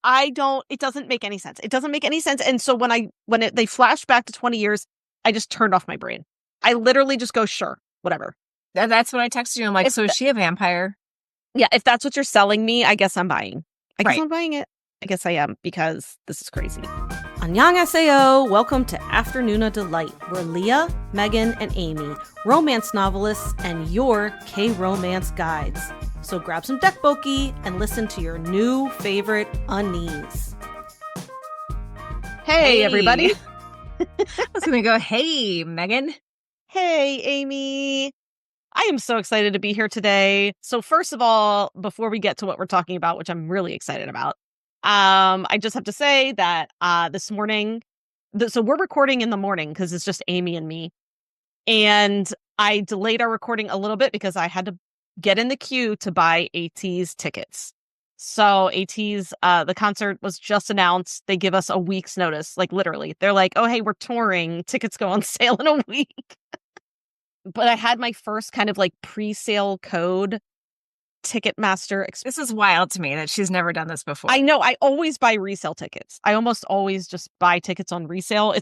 it doesn't make any sense. It doesn't make any sense. And so they flash back to 20 years, I just turned off my brain. I literally just go, sure, whatever. That's when I texted you. I'm like, so is she a vampire? Yeah, if that's what you're selling me, I guess I'm buying. I guess Right. I'm buying it. I guess I am, because this is crazy. Annyeonghaseyo! Welcome to Afternoona Delight, where Leah, Megan, and Amy, romance novelists, and your K-romance guides. So grab some dekboki and listen to your new favorite unnies. Hey, everybody! I was going to go, hey, Megan. Hey, Amy! I am so excited to be here today. So first of all, before we get to what we're talking about, which I'm really excited about, I just have to say that this morning, so we're recording in the morning because it's just Amy and me. And I delayed our recording a little bit because I had to get in the queue to buy AT's tickets. So AT's, the concert was just announced. They give us a week's notice, like literally. They're like, oh, hey, we're touring. Tickets go on sale in a week. But I had my first kind of like pre-sale code Ticketmaster. This is wild to me that she's never done this before. I know. I always buy resale tickets. I almost always just buy tickets on resale.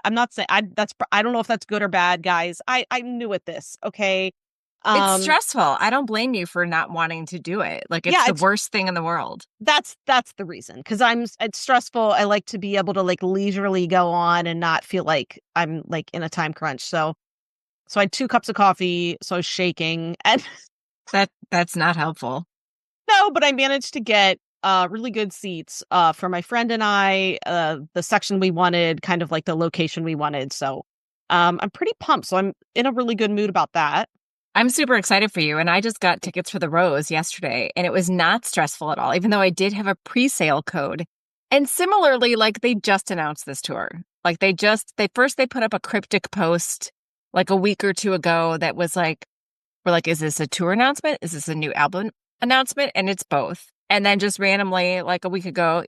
I'm not saying I don't know if that's good or bad, guys. I'm new at this. Okay. It's stressful. I don't blame you for not wanting to do it. Like, it's the worst thing in the world. That's the reason. Because it's stressful. I like to be able to like leisurely go on and not feel like I'm like in a time crunch. So I had 2 cups of coffee. So I was shaking, and that's not helpful. No, but I managed to get really good seats for my friend and I, the section we wanted, kind of like the location we wanted. So I'm pretty pumped. So I'm in a really good mood about that. I'm super excited for you. And I just got tickets for the Rose yesterday, and it was not stressful at all, even though I did have a pre-sale code. And similarly, like, they just announced this tour. Like, they put up a cryptic post like a week or 2 ago that was like, we're like, is this a tour announcement? Is this a new album announcement? And it's both. And then just randomly, like a week ago,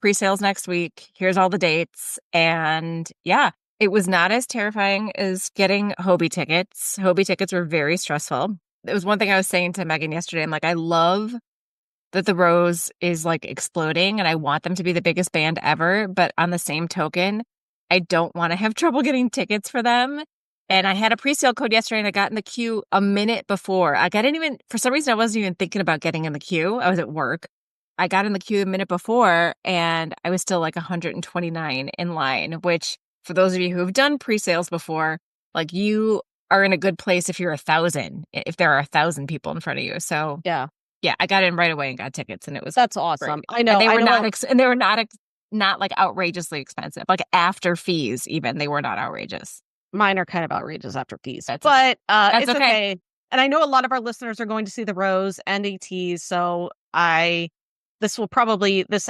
pre-sales next week. Here's all the dates. And yeah, it was not as terrifying as getting Hobie tickets. Hobie tickets were very stressful. It was one thing I was saying to Megan yesterday. I'm like, I love that the Rose is like exploding, and I want them to be the biggest band ever. But on the same token, I don't want to have trouble getting tickets for them. And I had a pre-sale code yesterday, and I got in the queue a minute before. For some reason, I wasn't even thinking about getting in the queue. I was at work. I got in the queue a minute before, and I was still like 129 in line, which, for those of you who have done pre-sales before, like, you are in a good place if you're 1,000, if there are 1,000 people in front of you. So yeah, I got in right away and got tickets, and that's awesome. Great. I know. And they were not like outrageously expensive. Like, after fees, even, they were not outrageous. Mine are kind of outrageous after fees, but it's okay. And I know a lot of our listeners are going to see the Rose and ATs, so this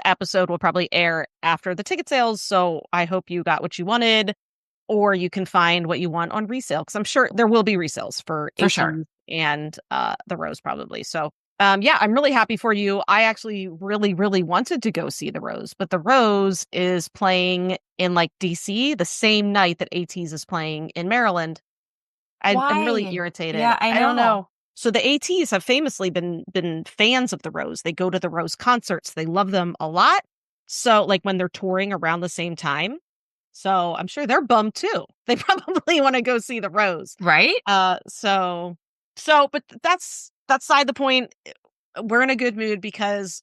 episode will probably air after the ticket sales. So I hope you got what you wanted, or you can find what you want on resale, because I'm sure there will be resales for sure, and the Rose probably. So yeah, I'm really happy for you. I actually really, really wanted to go see the Rose, but the Rose is playing in like DC the same night that ATs is playing in Maryland. I'm really irritated. Yeah, I don't know. So the ATs have famously been fans of the Rose. They go to the Rose concerts. They love them a lot. So like when they're touring around the same time. So I'm sure they're bummed too. They probably want to go see the Rose. Right? But that's beside the point. We're in a good mood because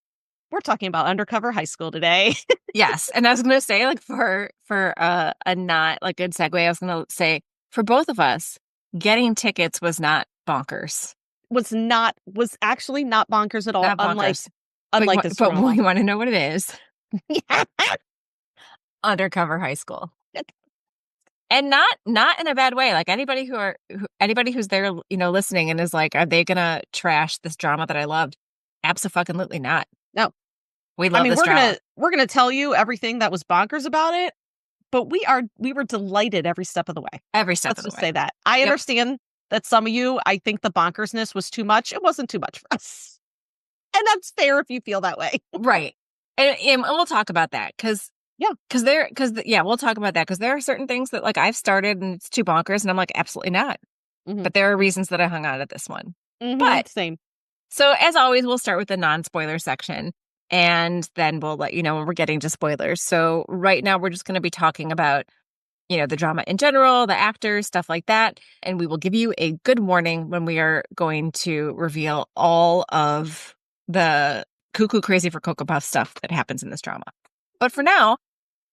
we're talking about Undercover High School today. Yes. And I was going to say, like, for a not like good segue, I was going to say, for both of us, getting tickets was not bonkers. Was actually not bonkers at all. Not bonkers. Unlike this. But you want to know what it is? Undercover High School. And not in a bad way. Like, anybody who's there, listening and is like, are they gonna trash this drama that I loved? Absolutely not. No, we love this drama. We're gonna tell you everything that was bonkers about it, but we were delighted every step of the way. Let's just say that. I understand that some of you, I think the bonkersness was too much. It wasn't too much for us, and that's fair if you feel that way, right? And we'll talk about that because. Yeah, we'll talk about that, because there are certain things that, like, I've started and it's too bonkers, and I'm like, absolutely not. Mm-hmm. But there are reasons that I hung on at this one. Mm-hmm. But same. So as always, we'll start with the non-spoiler section. and then we'll let you know when we're getting to spoilers. So right now we're just going to be talking about, the drama in general, the actors, stuff like that. And we will give you a good warning when we are going to reveal all of the cuckoo crazy for Cocoa Puff stuff that happens in this drama. But for now,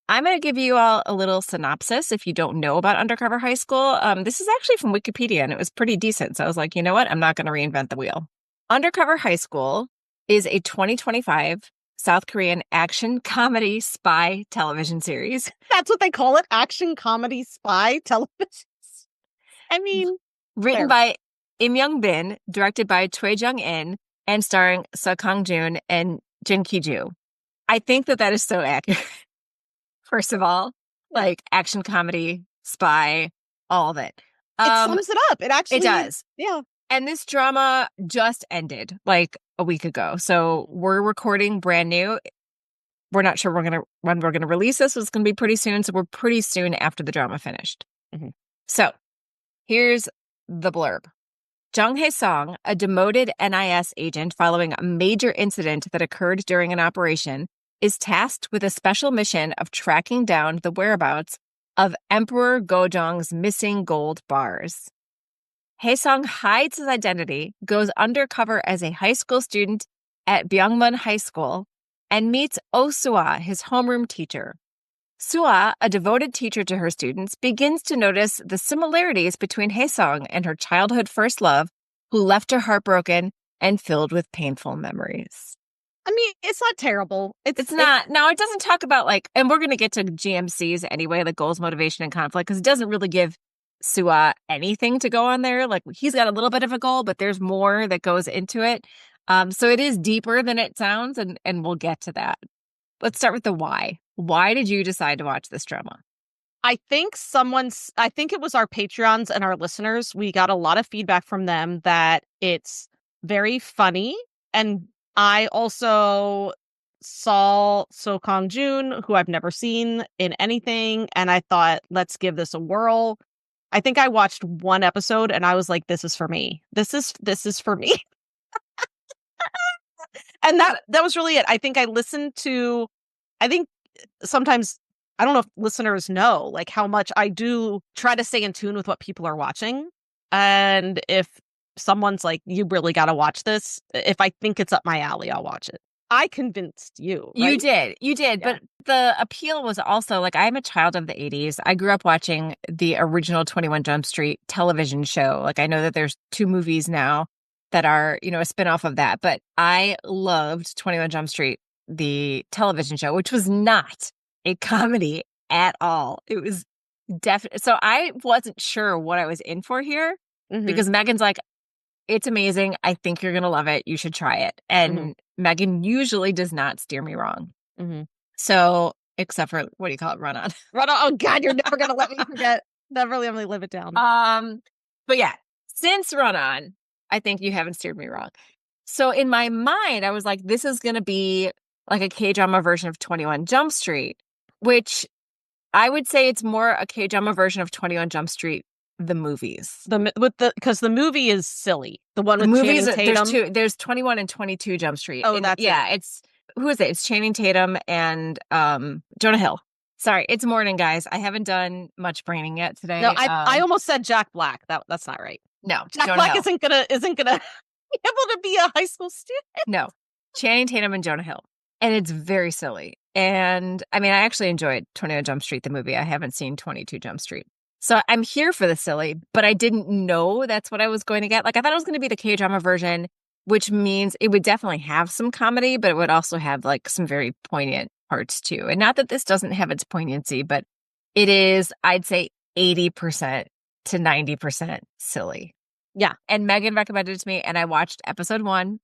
I'm going to give you all a little synopsis if you don't know about Undercover High School. This is actually from Wikipedia, and it was pretty decent. So I was like, you know what? I'm not going to reinvent the wheel. Undercover High School is a 2025 South Korean action comedy spy television series. That's what they call it, action comedy spy television. I mean, written by Im Young-bin, directed by Choi Jung-in, and starring Seo Kang-Joon and Jin Ki-Joo. I think that is so accurate. First of all, like action comedy, spy, all of it. It sums it up. It does. Yeah. And this drama just ended like a week ago. So we're recording brand new. We're not sure when we're gonna release this. It's gonna be pretty soon. So we're pretty soon after the drama finished. Mm-hmm. So here's the blurb. Jung Hae-Song, a demoted NIS agent following a major incident that occurred during an operation, is tasked with a special mission of tracking down the whereabouts of Emperor Gojong's missing gold bars. Hae-Song hides his identity, goes undercover as a high school student at Byungmun High School, and meets Oh Sua, his homeroom teacher. Sua, a devoted teacher to her students, begins to notice the similarities between Hae-Song and her childhood first love, who left her heartbroken and filled with painful memories. I mean, it's not terrible. It's not. No, it doesn't talk about and we're going to get to GMCs anyway, like goals, motivation, and conflict, because it doesn't really give Sua anything to go on there. Like he's got a little bit of a goal, but there's more that goes into it. So it is deeper than it sounds, and we'll get to that. Let's start with the why. Why did you decide to watch this drama? I think it was our Patreons and our listeners. We got a lot of feedback from them that it's very funny. And I also saw Seo Kang-Joon, who I've never seen in anything. And I thought, let's give this a whirl. I think I watched one episode and I was like, this is for me. This is for me. And that was really it. I think sometimes, I don't know if listeners know like how much I do try to stay in tune with what people are watching. And if someone's like, you really got to watch this, if I think it's up my alley, I'll watch it. I convinced you. Right? You did. Yeah. But the appeal was also I'm a child of the 80s. I grew up watching the original 21 Jump Street television show. I know that there's 2 movies now that are, a spinoff of that. But I loved 21 Jump Street, the television show, which was not a comedy at all. It was definitely. So I wasn't sure what I was in for here, because Megan's like, it's amazing. I think you're going to love it. You should try it. And Megan usually does not steer me wrong. So, except for, what do you call it? Run on. Run on. Oh God, you're never going to let me forget. Never let me live it down. But yeah, since Run On, I think you haven't steered me wrong. So in my mind, I was like, this is going to be like a K-drama version of 21 Jump Street, which I would say it's more a K-drama version of 21 Jump Street, the movies. Because the movie is silly. The one with movies, Channing Tatum. There's 21 and 22 Jump Street. Oh, that's it. Who is it? It's Channing Tatum and Jonah Hill. Sorry, it's morning, guys. I haven't done much braining yet today. No, I almost said Jack Black. That's not right. No, Jack Jonah Black Hill. isn't gonna be able to be a high school student. No, Channing Tatum and Jonah Hill, and it's very silly. And I mean, I actually enjoyed 21 Jump Street, the movie. I haven't seen 22 Jump Street, so I'm here for the silly. But I didn't know that's what I was going to get. I thought it was going to be the K-drama version, which means it would definitely have some comedy, but it would also have some very poignant parts too. And not that this doesn't have its poignancy, but it is, I'd say, 80% to 90% silly. Yeah. And Megan recommended it to me, and I watched episode 1.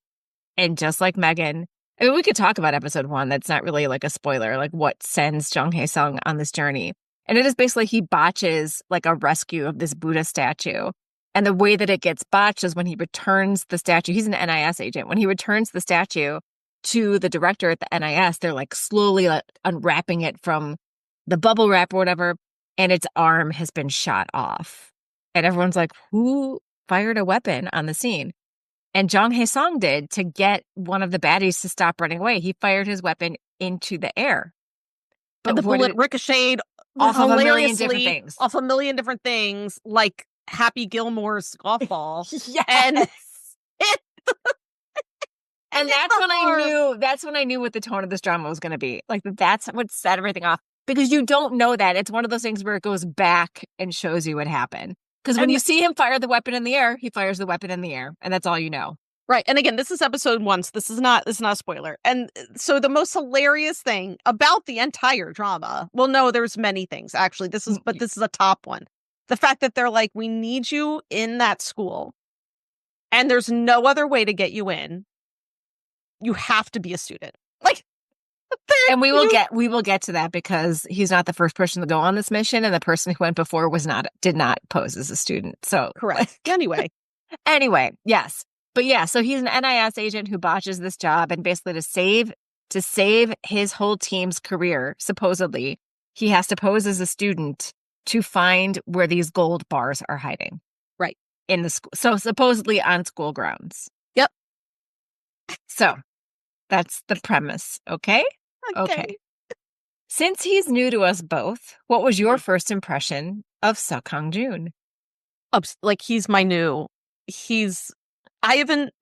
And just like Megan, I mean, we could talk about episode 1. That's not really a spoiler, what sends Jung Hae-Sung on this journey. And it is basically he botches a rescue of this Buddha statue. And the way that it gets botched is when he returns the statue. He's an NIS agent. When he returns the statue to the director at the NIS, they're slowly unwrapping it from the bubble wrap or whatever, and its arm has been shot off. And everyone's like, who fired a weapon on the scene? And Jeong Hae-Song did to get one of the baddies to stop running away. He fired his weapon into the air. And But the what bullet did ricocheted off of a million different hilariously things. off a million different things, like Happy Gilmore's golf ball. And Yes. it And hit the heart. that's when I knew what the tone of this drama was going to be. Like that's what set everything off because you don't know that. It's one of those things where it goes back and shows you what happened. Because when And you see him fire the weapon in the air, he fires the weapon in the air, and that's all you know. right. And again, this is episode 1, so this is not a spoiler. And so the most hilarious thing about the entire drama, well, no, there's many things actually. This is a top one. The fact that they're like, we need you in that school, and there's no other way to get you in. You have to be a student. Like, And we will get to that because he's not the first person to go on this mission, and the person who went before did not pose as a student. So correct. Anyway, yes. But yeah, so he's an NIS agent who botches this job, and basically to save his whole team's career, supposedly, he has to pose as a student to find where these gold bars are hiding. Right. In the school. So supposedly on school grounds. Yep. So that's the premise, okay? Okay. Since he's new to us both, what was your first impression of Seo Kang-Joon? Like he's my new. I haven't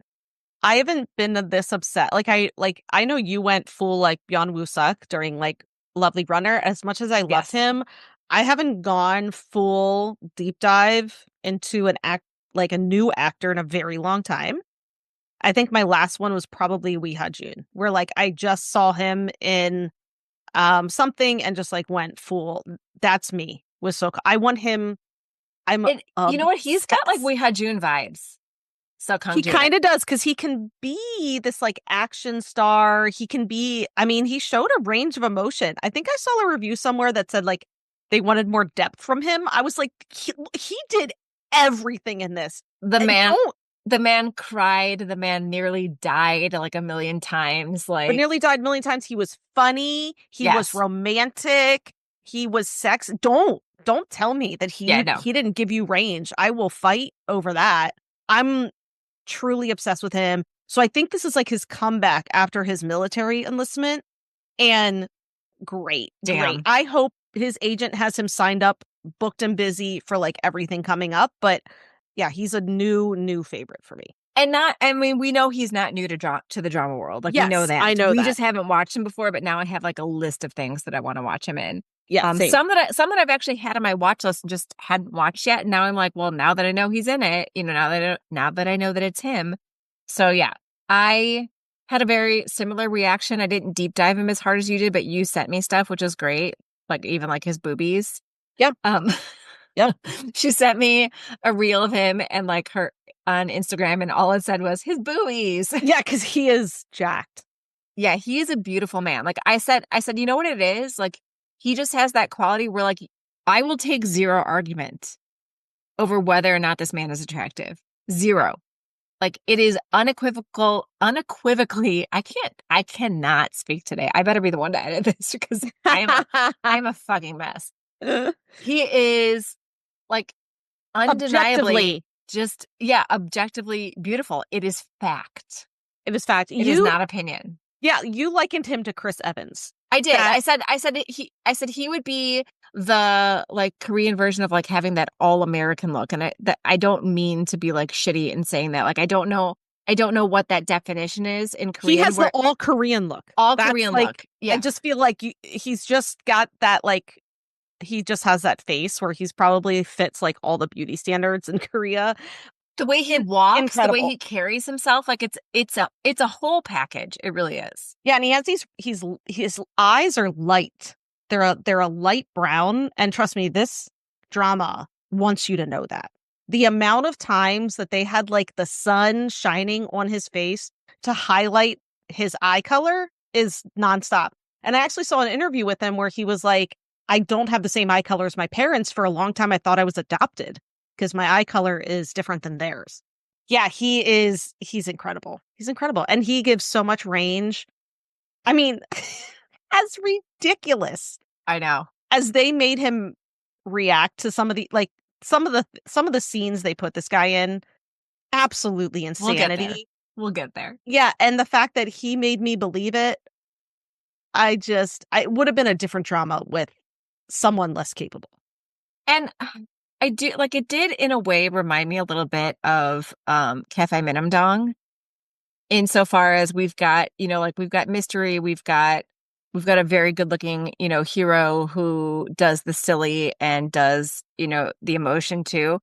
been this upset. I know you went full like Yeon Woo-suk during like Lovely Runner. As much as I loved him, I haven't gone full deep dive into a new actor in a very long time. I think my last one was probably Lee Ha-jun, where like I just saw him in something and just like went full. That's me with Soka. I want him. You know what? He's got like Lee Ha-jun vibes. Seo Kang-Joon. He kind of does, because he can be this like action star. He can be, I mean, he showed a range of emotion. I think I saw a review somewhere that said like they wanted more depth from him. I was like, he did everything in this. The man cried. The man nearly died like a million times. But nearly died a million times. He was funny. He was romantic. He was sex. Don't tell me that he didn't give you range. I will fight over that. I'm truly obsessed with him. So I think this is like his comeback after his military enlistment. And great. I hope his agent has him signed up, booked and busy for like everything coming up. But yeah, he's a new favorite for me. We know he's not new to the drama world. Like, yes, we know that. I know we just haven't watched him before, but now I have like a list of things that I want to watch him in. Yeah, some that I've actually had on my watch list and just hadn't watched yet. And now I'm like, well, now that I know he's in it, now that I know that it's him. So yeah, I had a very similar reaction. I didn't deep dive him as hard as you did, but you sent me stuff, which is great. Like even like his boobies. Yep. Yep. She sent me a reel of him and like her on Instagram, and all it said was his boobies. Yeah, because he is jacked. Yeah, he is a beautiful man. Like I said, you know what it is? Like he just has that quality where like I will take zero argument over whether or not this man is attractive. Zero. Like it is unequivocally, I cannot speak today. I better be the one to edit this because I'm a fucking mess. He is like undeniably objectively beautiful. It is fact. It is fact. It is not opinion. Yeah, you likened him to Chris Evans. I did. I said he would be the like Korean version of like having that all American look, and I don't mean to be like shitty in saying that. Like I don't know what that definition is in Korean. He has the all Korean look. Korean look. Yeah, I just feel like he's just got that like. He just has that face where he's probably fits like all the beauty standards in Korea. The way he walks, incredible. The way he carries himself, like it's a whole package. It really is. Yeah, and he has his eyes are light. They're a light brown, and trust me, this drama wants you to know that. The amount of times that they had like the sun shining on his face to highlight his eye color is nonstop. And I actually saw an interview with him where he was like, I don't have the same eye color as my parents. For a long time, I thought I was adopted because my eye color is different than theirs. Yeah, he's incredible. He's incredible. And he gives so much range. I mean, as ridiculous. I know. As they made him react to some of the scenes they put this guy in. absolutely We'll get there. insanity. We'll get there. Yeah, and the fact that he made me believe it, I would have been a different drama with someone less capable. And I do like it did in a way remind me a little bit of Cafe Minimdong insofar as we've got, like we've got mystery, we've got a very good looking, hero who does the silly and does, the emotion too.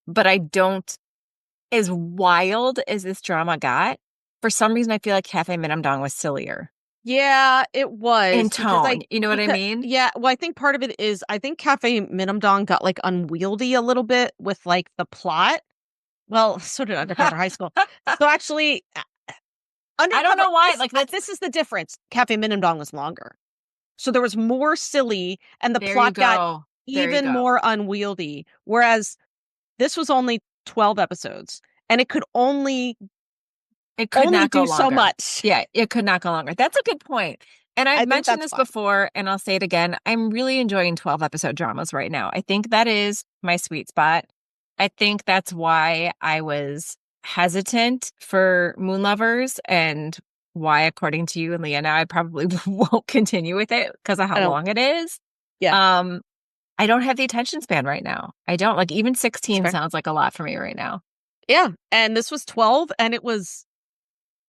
But I don't, as wild as this drama got, for some reason I feel like Cafe Minimdong was sillier Yeah, it in was tone. You know what I mean? yeah, well, I think part of it is I think Cafe Minimdong got like unwieldy a little bit with like the plot. Well, so did Undercover High School. So actually, I don't Undercover know why. Like that's this is the difference. Cafe Minimdong was longer. So there was more silly and the there you plot got go. There you even go. more unwieldy. Whereas this was only 12 episodes and it could It could only not go do so longer. much. Yeah, it could not go longer. That's a good point. And I I've think mentioned that's this fine. before, and I'll say it again. I'm really enjoying 12 episode dramas right now. I think that is my sweet spot. I think that's why I was hesitant for Moon Lovers and why, according to you and Leanna, I probably won't continue with it because of I how don't, long it is. yeah, Um, I don't have the attention span right now. I don't like even it's 16 fair. sounds like a lot for me right now. Yeah. And this was 12 and it was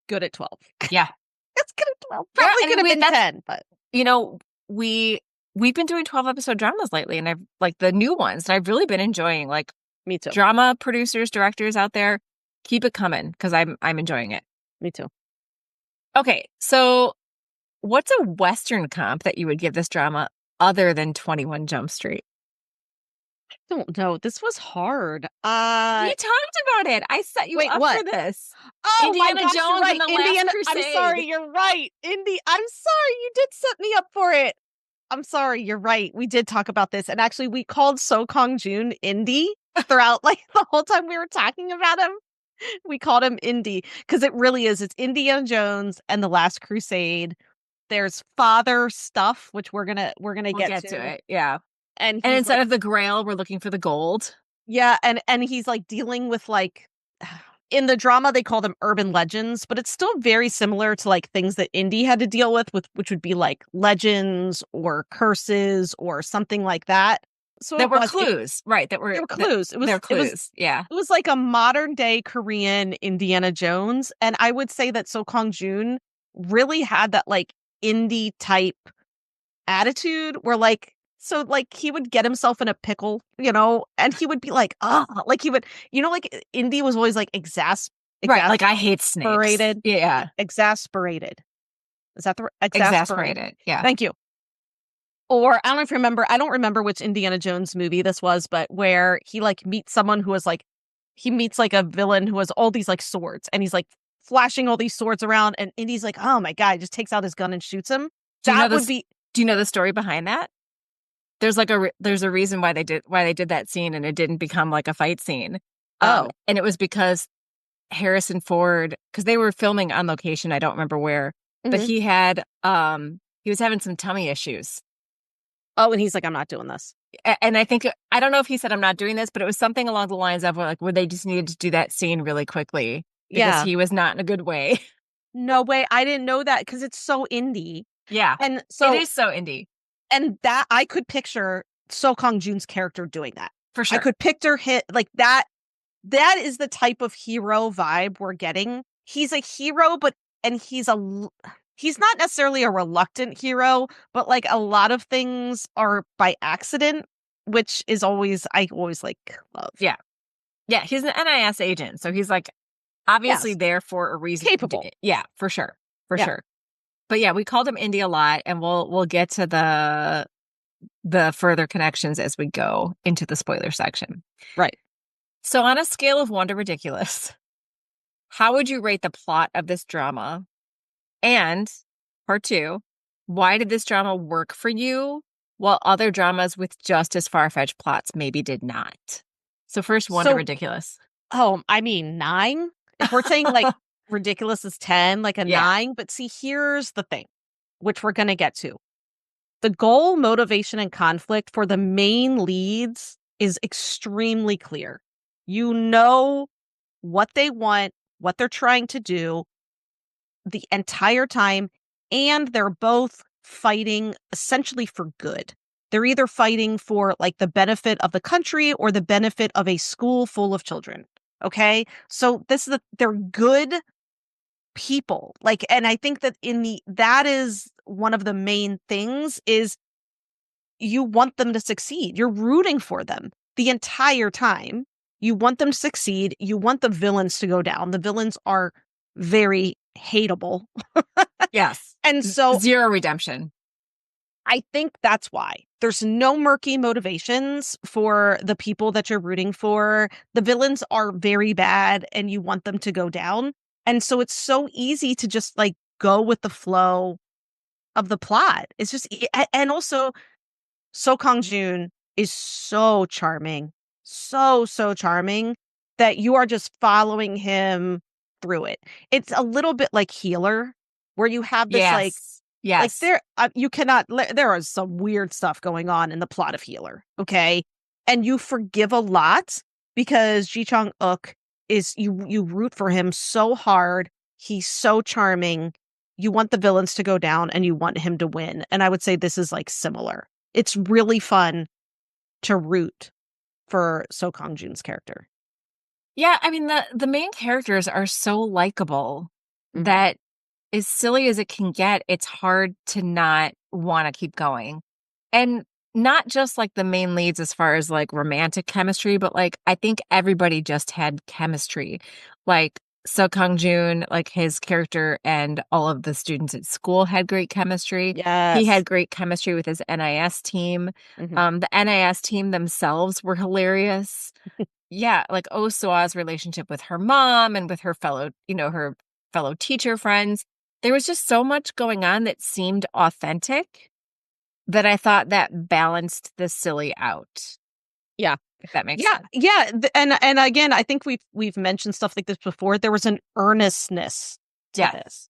good at 12. Yeah. It's good at 12. Yeah, Probably I could mean, have been that's 10, but you know, we've been doing 12 episode dramas lately, and I've like the new ones, and I've really been enjoying like me too. drama producers, directors out there, keep it coming because I'm enjoying it. Me too. Okay, so what's a Western comp that you would give this drama other than 21 Jump Street? Don't know. This was hard. We talked about it. I set you Wait, up for what? this. Oh my Indiana gosh, you're Jones and right. the Last Indiana. I'm sorry, Crusade. you're right. I'm sorry, you did set me up for it. I'm sorry, you're right. We did talk about this. And actually, we called Seo Kang-Joon Indy throughout like the whole time we were talking about him. We called him Indy because it really is. It's Indiana Jones and the Last Crusade. There's father stuff, which we're gonna We'll get get to to. it. Yeah. And And he's instead like, of the Grail, we're looking for the gold. yeah, and he's like dealing with like in the drama they call them urban legends, but it's still very similar to like things that Indy had to deal with which would be like legends or curses or something like that. So That it were was it clues, right? That They were were clues. It was they're it was clues. Yeah. it was like a modern day Korean Indiana Jones, and I would say that So Kong Joon really had that like indie type attitude where like so like he would get himself in a pickle, and he would be like, ah, like he would, like Indy was always like Right. Like I hate snakes. exasperated, Yeah. exasperated. Is that the exasperated? Exasperated. Yeah. Thank you. Or I don't know if you remember, I don't remember which Indiana Jones movie this was, but where he like meets someone who was like, he meets like a villain who has all these like swords and he's like flashing all these swords around and Indy's like, oh my God, he just takes out his gun and shoots him. Do you know That would this? be, Do you know the story behind that? There's a reason why they did that scene and it didn't become like a fight scene. oh, And it was because Harrison Ford, because they were filming on location, I don't remember where, but mhm. he was having some tummy issues. Oh, and he's like, I'm not doing this. And I don't know if he said I'm not doing this, but it was something along the lines of like where they just needed to do that scene really quickly because Yeah. he was not in a good way. No way. I didn't know that because it's so indie. Yeah. And It so, is so indie. and that I could picture So Kong Joon's character doing that. For I sure. could picture hit like that. That is the type of hero vibe we're getting. He's a hero, and he's not necessarily a reluctant hero, but like a lot of things are by accident, which is I always like love. Yeah. Yeah. He's an NIS agent. So he's like obviously Yes. there for a reason. Capable. Yeah, for sure. For Yeah. sure. But yeah, we called him Indy a lot, and we'll get to the further connections as we go into the spoiler section. Right. So on a scale of 1 to ridiculous, how would you rate the plot of this drama? And part 2, why did this drama work for you while other dramas with just as far-fetched plots maybe did not? So first, 1 to So, ridiculous. I mean, 9. If we're saying like ridiculous is 10, like a Yeah. 9, but see, here's the thing, which we're going to get to. The goal, motivation, and conflict for the main leads is extremely clear. You know what they want, what they're trying to do the entire time, and they're both fighting essentially for good. They're either fighting for like the benefit of the country or the benefit of a school full of children. Okay? So they're good people. Like, and I think that that is one of the main things is you want them to succeed. You're rooting for them the entire time. You want them to succeed. You want the villains to go down. The villains are very hateable. Yes. And so Zero redemption. I think that's why. There's no murky motivations for the people that you're rooting for. The villains are very bad and you want them to go down. And so it's so easy to just like go with the flow of the plot. It's just, and also Seo Kang-Joon is so charming. So charming that you are just following him through it. It's a little bit like Healer, where you have this Yes. Yes. there you cannot there is some weird stuff going on in the plot of Healer, okay? And you forgive a lot because Ji Chang-wook is you root for him so hard. He's so charming. You want the villains to go down and you want him to win. And I would say this is like similar. It's really fun to root for Seo Kang-Joon's character. Yeah, I mean the main characters are so likable Mhm. that as silly as it can get, it's hard to not want to keep going. And not just like the main leads as far as like romantic chemistry, but like I think everybody just had chemistry. Like So Kang Joon, like his character and all of the students at school had great chemistry. He Yes. had great chemistry with his NIS team. Mhm. The NIS team themselves were hilarious. Yeah, like Oh Soa's relationship with her mom and with her fellow, her fellow teacher friends. There was just so much going on that seemed authentic that I thought that balanced the silly out, Yeah. if that makes Yeah, sense. yeah, and again, I think we've mentioned stuff like this before. There was an earnestness to Yeah. this.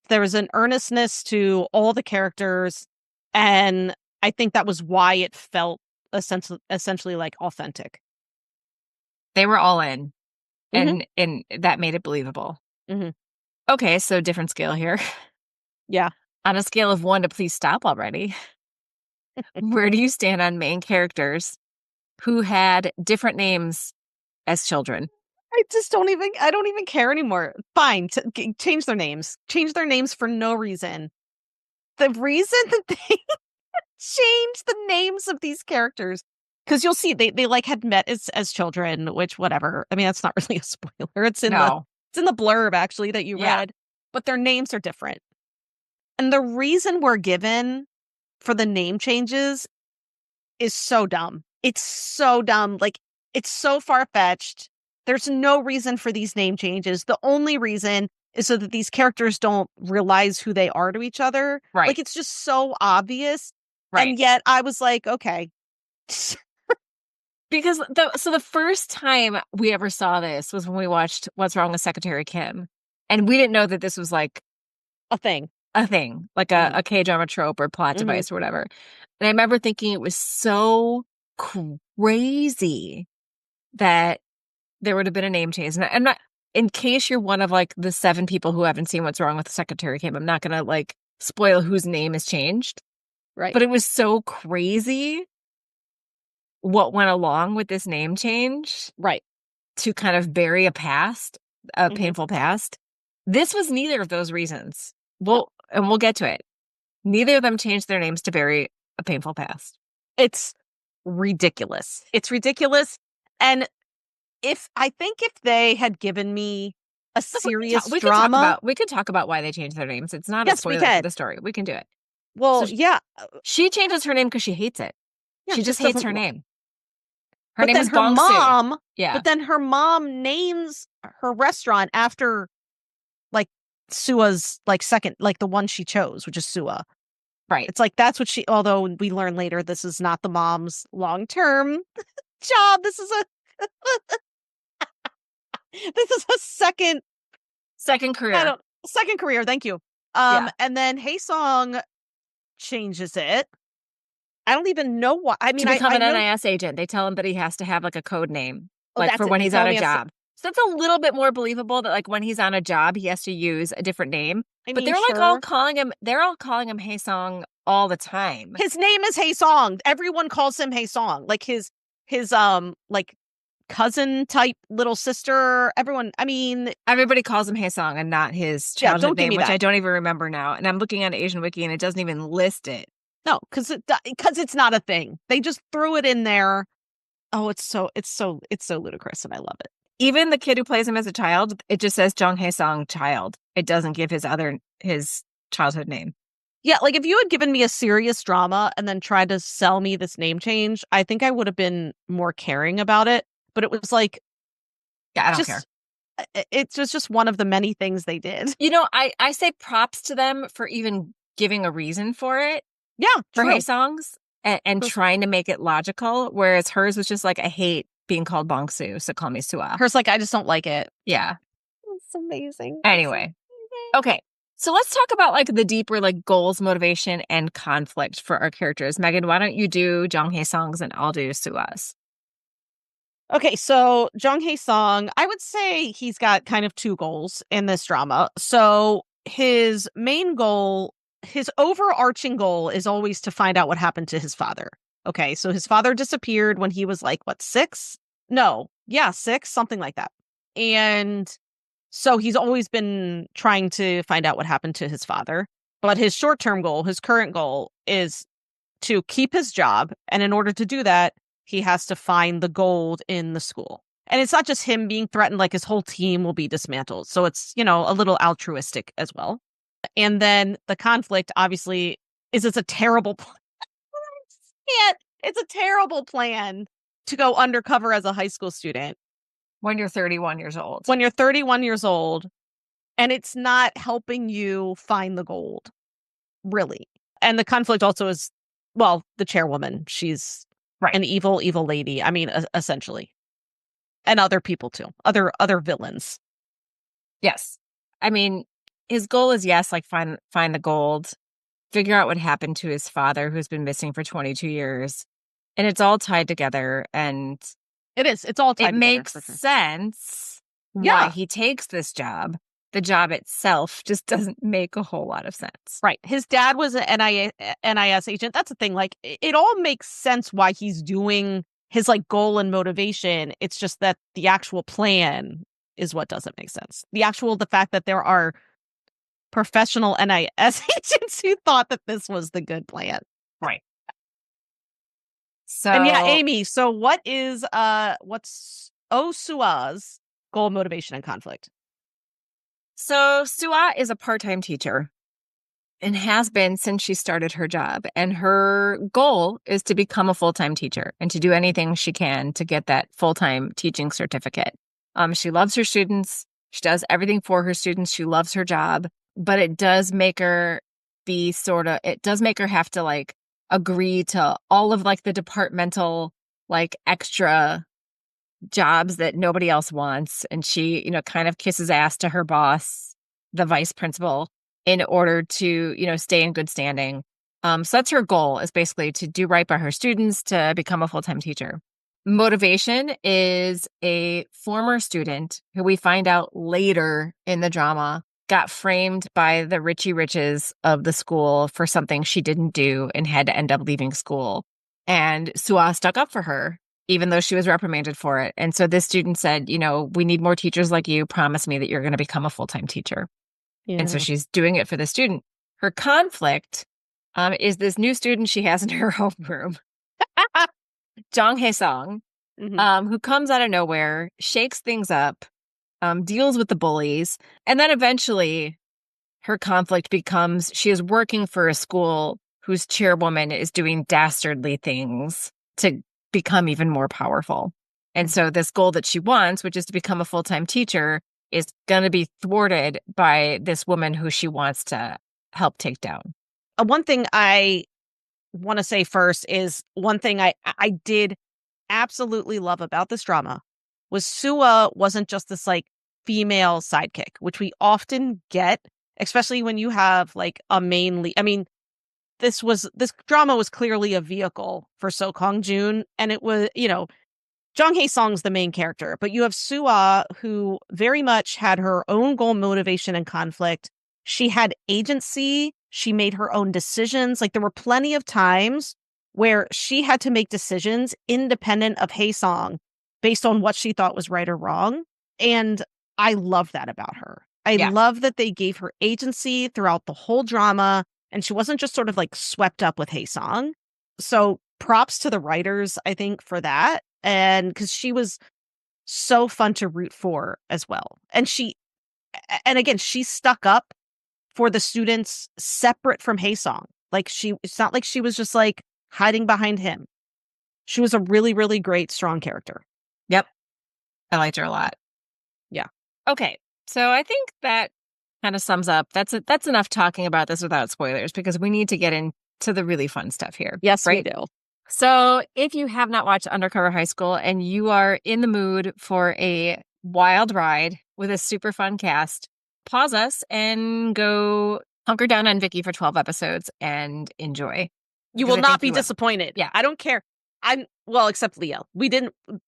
There was an earnestness to all the characters, and I think that was why it felt essentially like authentic. They were all in Mhm, and that made it believable. mhm. Okay, so different scale here. Yeah. On a scale of 1 to please stop already, where do you stand on main characters who had different names as children? I don't even care anymore. Fine, change their names. Change their names for no reason. The reason that they change the names of these characters because you'll see they like had met as children, which whatever. I mean, that's not really a spoiler. No. It's in the blurb actually that you Yeah. read, but their names are different. And the reason we're given for the name changes is so dumb. It's so dumb. Like it's so far-fetched. There's no reason for these name changes. The only reason is so that these characters don't realize who they are to each other. Like Right. it's just so obvious. Right. And yet I was like, okay. Because the first time we ever saw this was when we watched What's Wrong with Secretary Kim, and we didn't know that this was, like, A thing. a thing, like Mhm, a K-drama trope or plot mhm. device or whatever, and I remember thinking it was so crazy that there would have been a name change, and I'm not in case you're one of, like, the 7 people who haven't seen What's Wrong with Secretary Kim, I'm not gonna, like, spoil whose name is changed, Right. but it was so crazy what went along with this name change Right. to kind of bury a Mhm. painful past. This was neither of those reasons. No. We'll get to it. Neither of them changed their names to bury a painful past. It's ridiculous. It's ridiculous. And if they had given me a Look, serious drama. we could talk about why they changed their names. It's not a Yes, we spoiler for can. the story. We can do it. So Well, yeah. she changes her name because she hates it. Yeah, She just just hates doesn't her name. Her but name then is Bong Su. Yeah, her mom names her restaurant after like Sua's like second like the one she chose, which is Sua. right. It's like that's what she although we learn later this is not the mom's long-term job. This is a second Second I career. don't second career, thank you. Yeah. And then Hae-Song changes it. I don't even know why. I To mean, become I an know NIS agent, they tell him that he has to have like a code name, oh like that's for it. when They he's tell out him of he has to job. So it's a little bit more believable that like when he's on a job, he has to use a different name. I But mean, sure. they're all calling him Hae-Song all the time. His name is Hae-Song. Everyone calls him Hae-Song. Like his like cousin type little sister. Everyone, I mean, Everybody calls him Hae-Song and not his yeah, childhood don't give name, me which that. I don't even remember now. And I'm looking on Asian Wiki and it doesn't even list it. No, because it's not a thing. They just threw it in there. Oh, it's so ludicrous, and I love it. Even the kid who plays him as a child, it just says Jeong Hae-Song child. It doesn't give his childhood name. Yeah, like if you had given me a serious drama and then tried to sell me this name change, I think I would have been more caring about it. But it was like Yeah, I don't care. just it's just one of the many things they did. You know, I say props to them for even giving a reason for it, Yeah, for true. Hae-Songs, and trying to make it logical, whereas hers was just like, I hate being called Bongsu, so call me Sua. Hers like I just don't like it. Yeah. It's amazing. Anyway. Okay. So let's talk about like the deeper like goals, motivation, and conflict for our characters. Megan, why don't you do Jong Hae-Song's and I'll do Sua's? Okay, so Jeong Hae-Song, I would say he's got kind of two goals in this drama. So his main goal, his overarching goal is always to find out what happened to his father. Okay, so his father disappeared when he was like, what, 6? No, yeah, 6, something like that. And so he's always been trying to find out what happened to his father. But his short-term goal, his current goal, is to keep his job. And in order to do that, he has to find the gold in the school. And it's not just him being threatened, like his whole team will be dismantled. So it's, a little altruistic as well. And then the conflict, obviously, is it's a terrible plan. It's a terrible plan to go undercover as a high school student When you're 31 years old. when you're 31 years old and it's not helping you find the gold, really. And the conflict also is, well, the chairwoman. She's Right. an evil, evil lady. I mean, essentially. And other people too. Other villains. Yes. I mean, his goal is yes, like find the gold, figure out what happened to his father who's been missing for 22 years. And it's all tied together and It is. It's all tied it together. makes For sure. sense why Yeah. he takes this job. The job itself just doesn't make a whole lot of sense. Right. His dad was an NIS agent. That's the thing. Like, it all makes sense why he's doing his like goal and motivation. It's just that the actual plan is what doesn't make sense. The fact that there are professional NIS agents who thought that this was the good plan. Right. So And yeah, Amy, so what's Osua's goal, motivation, and conflict? So Sua is a part-time teacher and has been since she started her job. And her goal is to become a full-time teacher and to do anything she can to get that full-time teaching certificate. She loves her students. She does everything for her students. She loves her job, but it does make her have to like agree to all of like the departmental like extra jobs that nobody else wants. And she, kind of kisses ass to her boss, the vice principal, in order to, stay in good standing. So that's her goal, is basically to do right by her students, to become a full-time teacher. Motivation is a former student who we find out later in the drama got framed by the Richie Riches of the school for something she didn't do and had to end up leaving school. And Sua stuck up for her, even though she was reprimanded for it. And so this student said, we need more teachers like you. Promise me that you're going to become a full-time teacher. Yeah. And so she's doing it for the student. Her conflict is this new student she has in her homeroom, Jeong Hae-Song, who comes out of nowhere, shakes things up, deals with the bullies. And then eventually her conflict becomes she is working for a school whose chairwoman is doing dastardly things to become even more powerful. And so this goal that she wants, which is to become a full-time teacher, is going to be thwarted by this woman who she wants to help take down. One thing I want to say first is one thing I did absolutely love about this drama was Sua wasn't just this like female sidekick, which we often get, especially when you have like a main lead. I mean, this drama was clearly a vehicle for Seo Kang-Joon, and it was, Jung Hae-Song's the main character, but you have Soo-ah, who very much had her own goal, motivation, and conflict. She had agency. She made her own decisions. Like, there were plenty of times where she had to make decisions independent of Hae-Song based on what she thought was right or wrong. And I love that about her. I Yeah. love that they gave her agency throughout the whole drama, and she wasn't just sort of like swept up with Hae-Song. So props to the writers, I think, for that. And because she was so fun to root for as well. And again, she stuck up for the students separate from Hae-Song. Like, it's not like she was just like hiding behind him. She was a really, really great, strong character. Yep. I liked her a lot. Yeah. Okay. So I think that kind of sums up. That's enough talking about this without spoilers, because we need to get into the really fun stuff here. Yes, right? we do. So if you have not watched Undercover High School and you are in the mood for a wild ride with a super fun cast, pause us and go hunker down on Vicky for 12 episodes and enjoy. You will not be disappointed. Yeah. I don't care. Well, except Leah.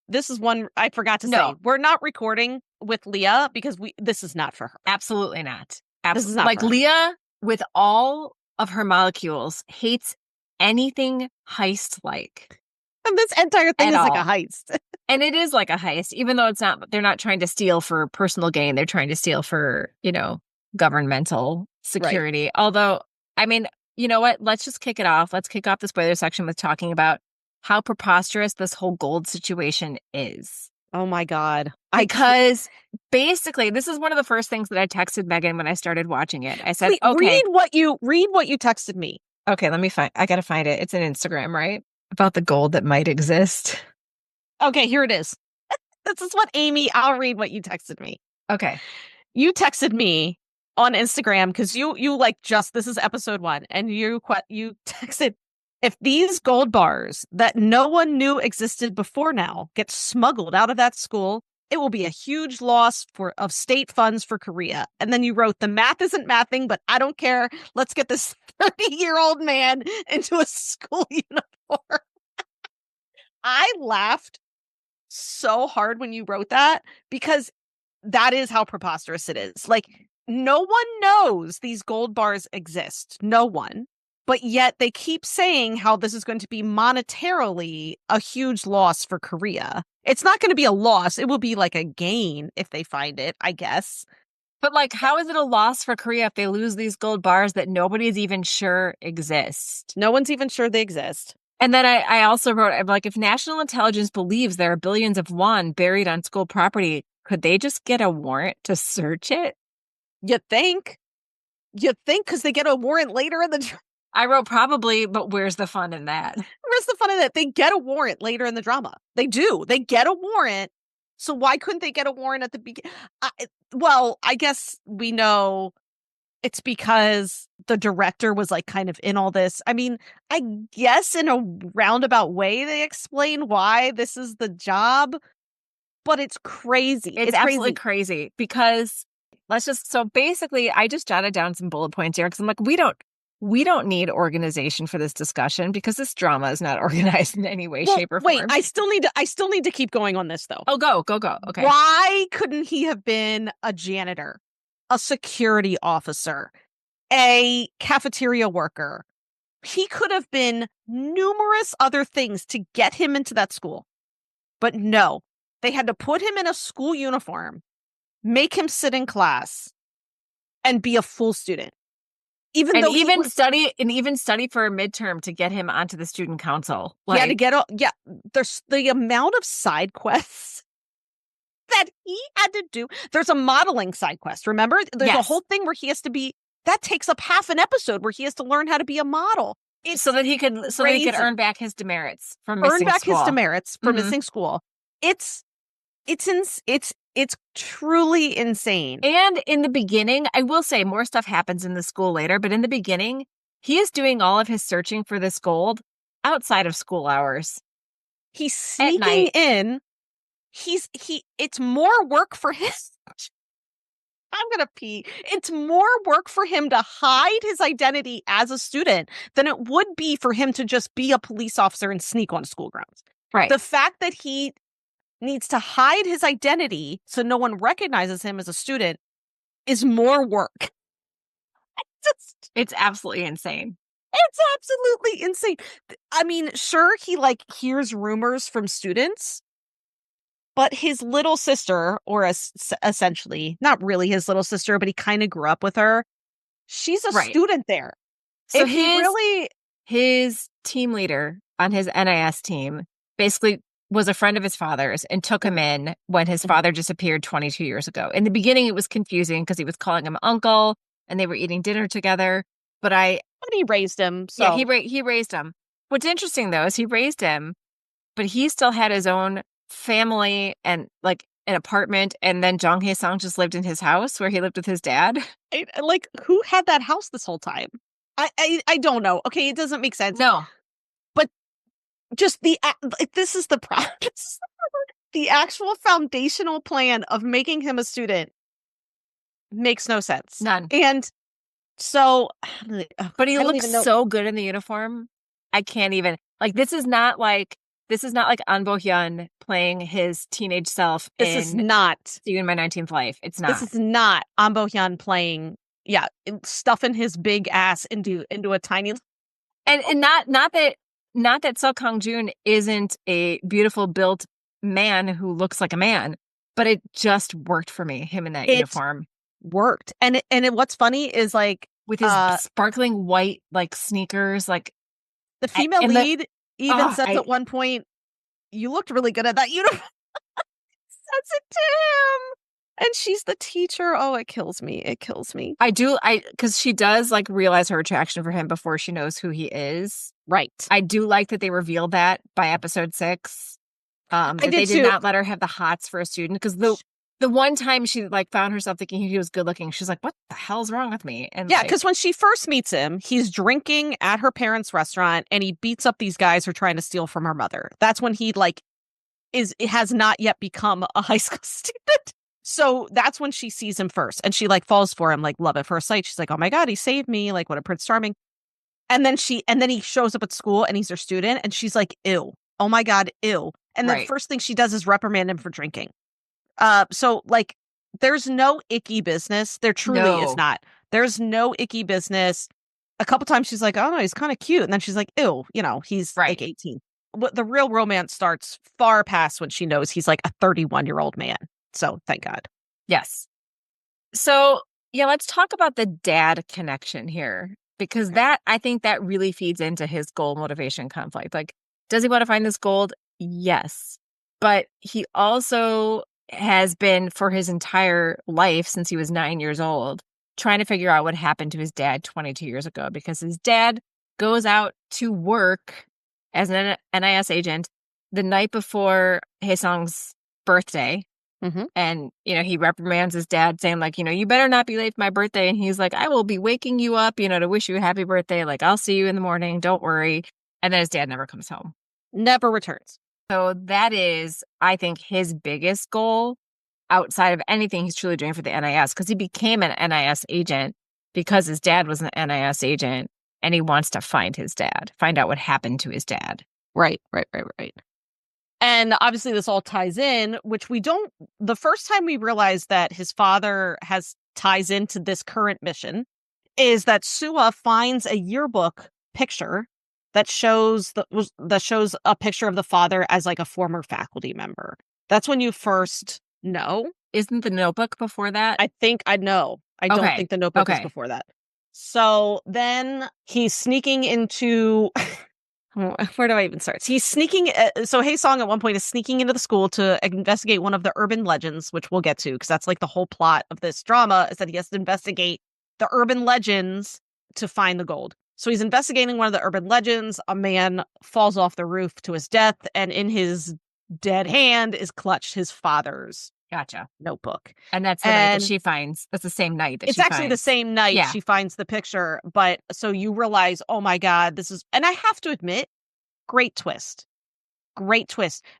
This is one I forgot to say. We're not recording with Leah because this is not for her. Absolutely not. This is not like for her. Leah, with all of her molecules, hates anything heist-like. And this entire thing is like a heist. And it is like a heist, even though they're not trying to steal for personal gain. They're trying to steal for, governmental security. Right. Although, I mean, you know what? Let's just kick it off. Let's kick off the spoiler section with talking about how preposterous this whole gold situation is. Oh my God. Because basically, this is one of the first things that I texted Megan when I started watching it. I said, Wait, okay. Read what you texted me. Okay, I gotta find it. It's an Instagram, right? About the gold that might exist. Okay, here it is. This is what I'll read what you texted me. Okay. You texted me on Instagram because you like this is episode 1, and you texted, if these gold bars that no one knew existed before now get smuggled out of that school, it will be a huge loss of state funds for Korea. And then you wrote, the math isn't mathing, but I don't care. Let's get this 30-year-old man into a school uniform. I laughed so hard when you wrote that, because that is how preposterous it is. Like, no one knows these gold bars exist. No one. But yet they keep saying how this is going to be monetarily a huge loss for Korea. It's not going to be a loss. It will be like a gain if they find it, I guess. But like, how is it a loss for Korea if they lose these gold bars that nobody's even sure exist? No one's even sure they exist. And then I also wrote, I'm like, if national intelligence believes there are billions of won buried on school property, could they just get a warrant to search it? You'd think, because they get a warrant later in the... I wrote probably, but where's the fun in that? Where's the fun in that? They get a warrant later in the drama. They do. They get a warrant. So why couldn't they get a warrant at the beginning? Well, I guess we know it's because the director was like kind of in all this. I mean, I guess in a roundabout way they explain why this is the job, but it's crazy. It's absolutely crazy because so basically I just jotted down some bullet points here because I'm like, we don't need organization for this discussion because this drama is not organized in any way, shape, or form. Wait, I still need to keep going on this though. Oh, go. Okay. Why couldn't he have been a janitor, a security officer, a cafeteria worker? He could have been numerous other things to get him into that school. But no, they had to put him in a school uniform, make him sit in class, and be a full student. Even study for a midterm to get him onto the student council. There's the amount of side quests that he had to do. There's a modeling side quest. Remember, there's a whole thing where he has to be. That takes up half an episode where he has to learn how to be a model. So that he could earn back his demerits for missing school. It's truly insane. And in the beginning, I will say more stuff happens in the school later, but in the beginning, he is doing all of his searching for this gold outside of school hours. He's sneaking in. It's more work for him. I'm going to pee. It's more work for him to hide his identity as a student than it would be for him to just be a police officer and sneak on school grounds. Right. The fact that he needs to hide his identity so no one recognizes him as a student is more work. It's absolutely insane. It's absolutely insane. I mean, sure, he like hears rumors from students, but his little sister, or essentially, not really his little sister, but he kind of grew up with her. She's a Right. student there. So If he really, his team leader on his NIS team basically was a friend of his father's and took him in when his father disappeared 22 years ago. In the beginning, it was confusing because he was calling him uncle and they were eating dinner together. But he raised him, so yeah, he raised him. What's interesting though is he raised him, but he still had his own family and like an apartment. And then Jong Hae-Song just lived in his house where he lived with his dad. Like, who had that house this whole time? I don't know. Okay, it doesn't make sense. No, But just this is the problem. The actual foundational plan of making him a student makes no sense. none. And so, But he I don't looks even know. so good in the uniform. I can't even like this is not like An Bo-hyun playing his teenage self This is in not. See You in My 19th Life. It's This not. is not An Bo-hyun playing. Yeah, stuffing his big ass into a tiny. And not that Seo Kang-Joon isn't a beautiful built man who looks like a man, but it just worked for me, him in that It uniform. worked, and what's funny is like With his sparkling white like sneakers, like the female and lead even says at one point, "You looked really good at that uniform." Says it to him, and she's the teacher. Oh, it kills me. It kills me. Because she does like realize her attraction for him before she knows who he is. Right. I do like that they revealed that by episode 6. That did they too. did not let her have the hots for a student because the one time she like found herself thinking he was good looking, she's like, "What the hell's wrong with me?" And yeah, because when she first meets him, he's drinking at her parents' restaurant, and he beats up these guys who are trying to steal from her mother. That's when he like has not yet become a high school student. So that's when she sees him first, and she like falls for him like love at first sight. She's like, "Oh my god, he saved me! Like what a Prince Charming." And then he shows up at school, and he's her student, and she's like, "Ew, oh my god, ew." And then the first thing she does is reprimand him for drinking. So like, there's no icky business. There truly is not. There's no icky business. A couple times she's like, "Oh no, he's kind of cute," and then she's like, "Ew, he's like 18." What the real romance starts far past when she knows he's like a 31-year-old man. So thank God. Yes. So yeah, let's talk about the dad connection here because that I think that really feeds into his goal motivation conflict. Like, does he want to find this gold? Yes, but he also has been for his entire life since he was 9 years old trying to figure out what happened to his dad 22 years ago because his dad goes out to work as an NIS agent the night before Hae-Song's birthday. Mm-hmm. And, he reprimands his dad saying like, you better not be late for my birthday. And he's like, I will be waking you up, to wish you a happy birthday. Like, I'll see you in the morning. Don't worry. And then his dad never comes home. Never returns. So that is, I think, his biggest goal outside of anything he's truly doing for the NIS, because he became an NIS agent because his dad was an NIS agent and he wants to find his dad, find out what happened to his dad. Right. And obviously this all ties in, which the first time we realize that his father ties into this current mission is that Sua finds a yearbook picture that shows a picture of the father as like a former faculty member. That's when you first know. Isn't the Notebook before that? I think I know. I don't think the Notebook is before that. So then he's sneaking into where do I even start? He's sneaking. So Hae-Song at one point is sneaking into the school to investigate one of the urban legends, which we'll get to because that's like the whole plot of this drama is that he has to investigate the urban legends to find the gold. So he's investigating one of the urban legends. A man falls off the roof to his death, and in his dead hand is clutched his father's notebook. And that's the night that she finds. That's the same night that it's actually the same night she finds the picture. But so you realize, oh my God, this is, and I have to admit, great twist,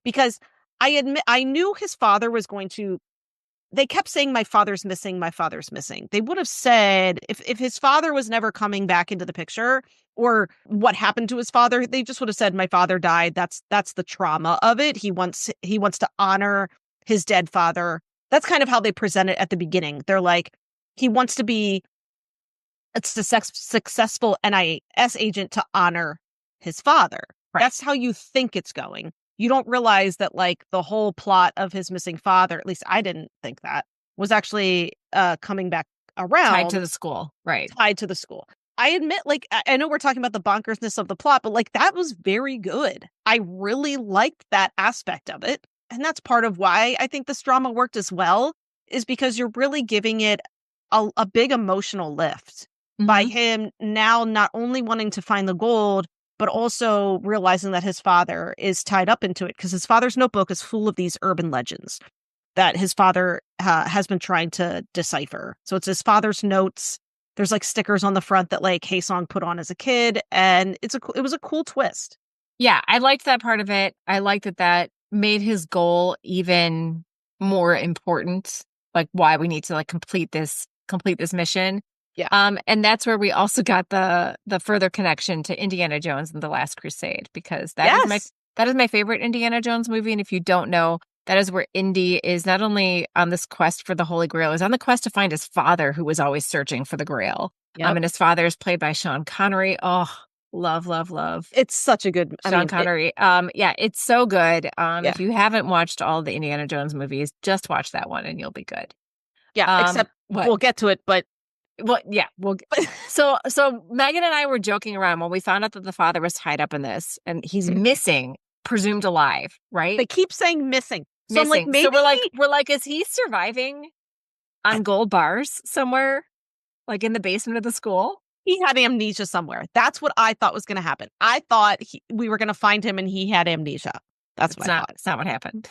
because I knew his father was going to they kept saying, my father's missing, my father's missing. They would have said, if his father was never coming back into the picture, or what happened to his father, they just would have said, my father died. That's the trauma of it. He wants to honor his dead father. That's kind of how they present it at the beginning. They're like, he wants to be a successful NIS agent to honor his father. Right. That's how you think it's going. You don't realize that, like, the whole plot of his missing father, at least I didn't think that, was actually coming back around. Tied to the school. Right. Tied to the school. I admit, like, I know we're talking about the bonkersness of the plot, but, like, that was very good. I really liked that aspect of it. And that's part of why I think this drama worked as well, is because you're really giving it a big emotional lift by him now not only wanting to find the gold, but also realizing that his father is tied up into it, because his father's notebook is full of these urban legends that his father has been trying to decipher. So it's his father's notes. There's like stickers on the front that like Hae-Song put on as a kid, and it was a cool twist. Yeah, I liked that part of it. I liked that made his goal even more important, like why we need to like complete this mission. Yeah. And that's where we also got the further connection to Indiana Jones and the Last Crusade, because that is my favorite Indiana Jones movie. And if you don't know, that is where Indy is not only on this quest for the Holy Grail, is on the quest to find his father, who was always searching for the Grail. Yep. And his father is played by Sean Connery. Oh, love, love, love. It's such a good Sean Connery. Yeah, it's so good. If you haven't watched all the Indiana Jones movies, just watch that one and you'll be good. Yeah, except we'll get to it, but so Megan and I were joking around when we found out that the father was tied up in this and he's missing, presumed alive, right? They keep saying missing. So missing. I'm like, maybe we're like, is he surviving on gold bars somewhere, like in the basement of the school? He had amnesia somewhere. That's what I thought was going to happen. I thought we were going to find him and he had amnesia. That's what I thought. It's not what happened.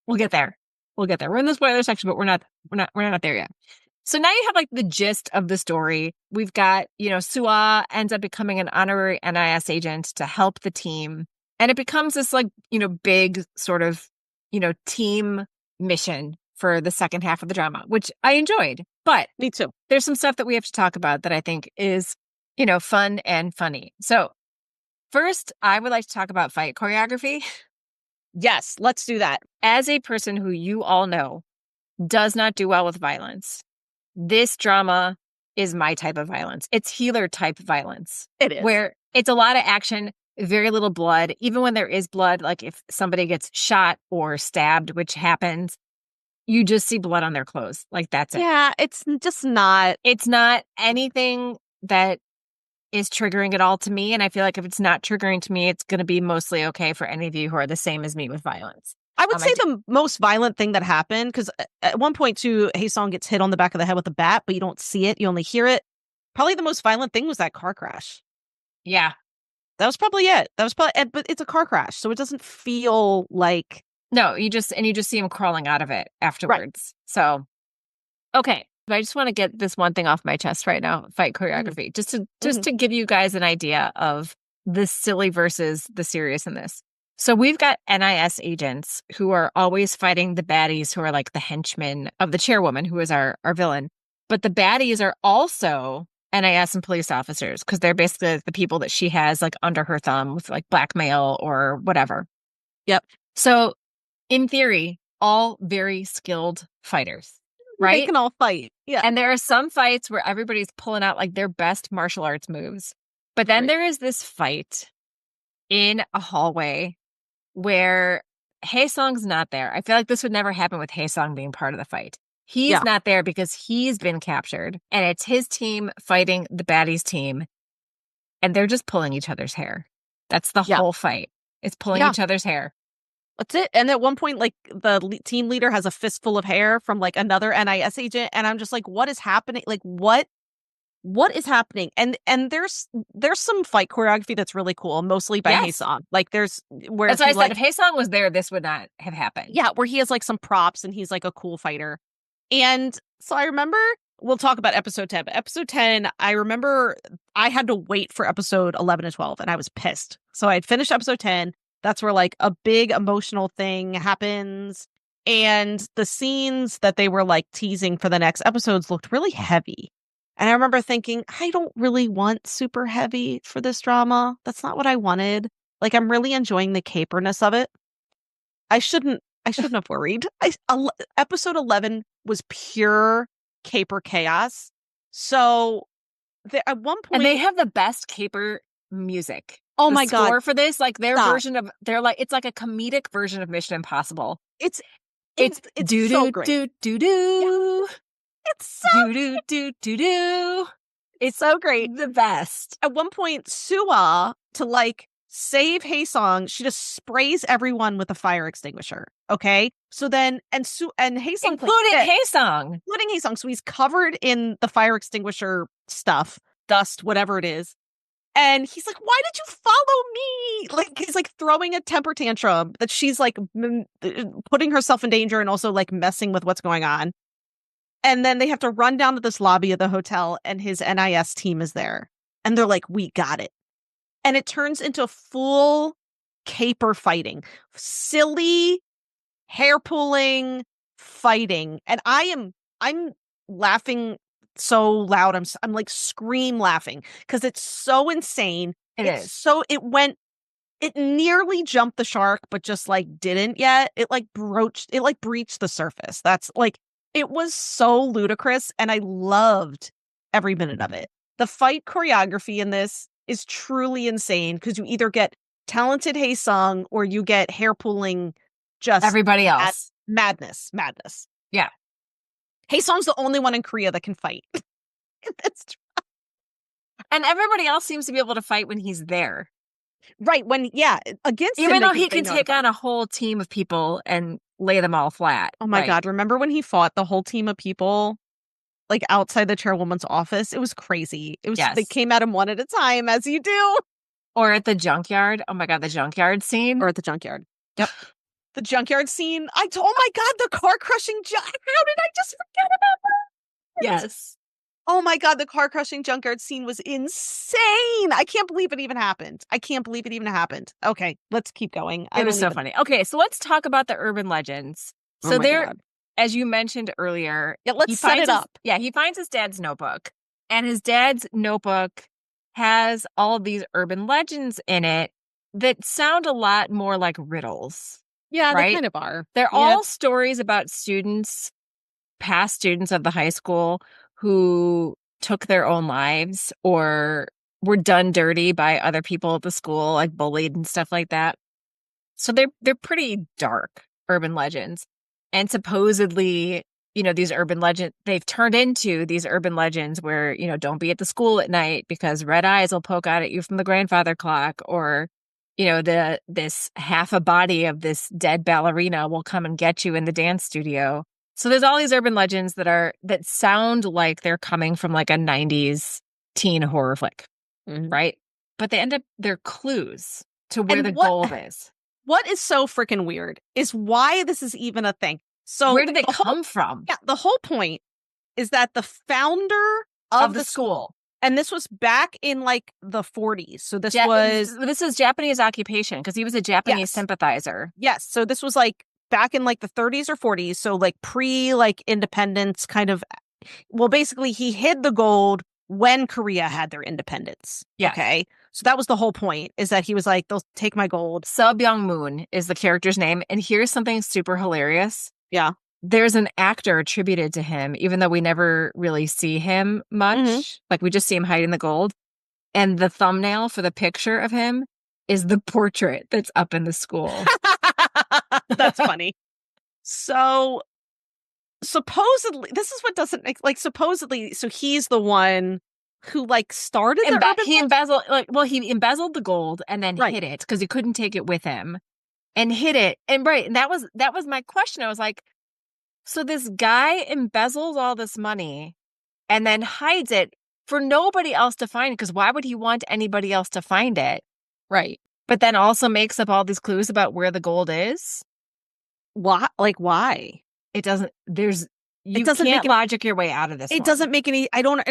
We'll get there. We're in the spoiler section, but we're not there yet. So now you have like the gist of the story. We've got, Sua ends up becoming an honorary NIS agent to help the team. And it becomes this like, big sort of, team mission for the second half of the drama, which I enjoyed. But me too. There's some stuff that we have to talk about that I think is, fun and funny. So first, I would like to talk about fight choreography. Yes, let's do that. As a person who you all know does not do well with violence, this drama is my type of violence. It's healer type violence. It is. Where it's a lot of action, very little blood. Even when there is blood, like if somebody gets shot or stabbed, which happens, you just see blood on their clothes. Like that's it. Yeah, it's just not. It's not anything that is triggering at all to me. And I feel like if it's not triggering to me, it's going to be mostly okay for any of you who are the same as me with violence. I would say the most violent thing that happened, because at one point too, Hae-Song gets hit on the back of the head with a bat, but you don't see it. You only hear it. Probably the most violent thing was that car crash. Yeah. That was probably it. But it's a car crash, so it doesn't feel like. No, you just see him crawling out of it afterwards. Right. So, okay. I just want to get this one thing off my chest right now, fight choreography, just to give you guys an idea of the silly versus the serious in this. So we've got NIS agents who are always fighting the baddies who are like the henchmen of the chairwoman, who is our villain. But the baddies are also NIS and police officers, because they're basically like the people that she has like under her thumb with like blackmail or whatever. Yep. So in theory, all very skilled fighters, right? They can all fight. Yeah. And there are some fights where everybody's pulling out like their best martial arts moves. But then there is this fight in a hallway where Hae-Song's not there. I feel like this would never happen with Hae-Song being part of the fight. He's not there because he's been captured, and it's his team fighting the baddies team, and they're just pulling each other's hair. That's the whole fight. It's pulling each other's hair. That's it. And at one point, like, the team leader has a fistful of hair from like another NIS agent, and I'm just like, what is happening? Like, what is happening? And there's some fight choreography that's really cool, mostly by Hae-Song. Like, there's where that's why I said if Hae-Song was there, this would not have happened. Yeah, where he has like some props and he's like a cool fighter. And so I remember, we'll talk about episode 10, but episode 10, I remember I had to wait for episode 11 and 12, and I was pissed. So I had finished episode 10. That's where like a big emotional thing happens. And the scenes that they were like teasing for the next episodes looked really heavy. And I remember thinking, I don't really want super heavy for this drama. That's not what I wanted. Like, I'm really enjoying the caperness of it. I shouldn't have worried. Episode 11 was pure caper chaos. So at one And they point, have the best caper music. oh The my God, score for this, like their stop. version of, they're like, it's like a comedic version of Mission Impossible. It's It's do so do great. do do Yeah, do it's so do do do do do. It's so great. the best. At one point, Sua, to like save Hae-Song, she just sprays everyone with a fire extinguisher. Okay, so then and Hae-Song, Including like, Hae-Song. including Hae-Song, so he's covered in the fire extinguisher stuff, dust, whatever it is. And he's like, why did you follow me? Like, he's like throwing a temper tantrum that she's like putting herself in danger and also like messing with what's going on. And then they have to run down to this lobby of the hotel, and his NIS team is there. And they're like, we got it. And it turns into full caper fighting, silly hair pulling fighting. And I'm laughing so loud. I'm like scream laughing because it's so insane. It nearly jumped the shark, but just like didn't yet. It like breached the surface. That's like, it was so ludicrous, and I loved every minute of it. The fight choreography in this is truly insane because you either get talented Hae-Sung or you get hair pulling, just everybody else. Madness. Yeah. Hae-Sung's the only one in Korea that can fight. And everybody else seems to be able to fight when he's there. Right. Against even him, though he can take on a whole team of people and lay them all flat. Oh my God. Remember when he fought the whole team of people like outside the chairwoman's office? It was crazy. It was, yes. They came at him one at a time, as you do. Or at the junkyard. Oh my God, the junkyard scene. Or at the junkyard. Yep. The junkyard scene. Oh my God, the car crushing. How did I just forget about that? Yes. Oh my God, the car crushing junkyard scene was insane. I can't believe it even happened. Okay, let's keep going. It was so funny. Okay, so let's talk about the urban legends. So God. As you mentioned earlier, let's set it up. He finds his dad's notebook, and his dad's notebook has all these urban legends in it that sound a lot more like riddles. Yeah, right? They kind of are. They're all stories about past students of the high school who took their own lives or were done dirty by other people at the school, like bullied and stuff like that. So they're pretty dark urban legends. And supposedly, these urban legends, they've turned into these urban legends where, don't be at the school at night because red eyes will poke out at you from the grandfather clock, or, this half a body of this dead ballerina will come and get you in the dance studio. So there's all these urban legends that sound like they're coming from like a 90s teen horror flick, right? But they're clues to where the gold is. What is so freaking weird is why this is even a thing. So where did they come from? Yeah, the whole point is that the founder of the school, and this was back in like the 40s. So this is Japanese occupation because he was a Japanese sympathizer. Yes. So this was like back in like the 30s or 40s. So like like independence kind of. Well, basically he hid the gold when Korea had their independence. Yeah. Okay. So that was the whole point, is that he was like, they'll take my gold. Seo Byung-moon is the character's name. And here's something super hilarious. Yeah. There's an actor attributed to him, even though we never really see him much. Like we just see him hiding the gold. And the thumbnail for the picture of him is the portrait that's up in the school. That's funny. So supposedly, this is what doesn't make, like, supposedly, so he's the one who like started he embezzled the gold and then hid it because he couldn't take it with him, and hid it. And that was my question. I was like, so this guy embezzles all this money and then hides it for nobody else to find, because why would he want anybody else to find it? Right. But then also makes up all these clues about where the gold is. Why? Like, why? It doesn't can't logic your way out of this. It doesn't make any, I don't,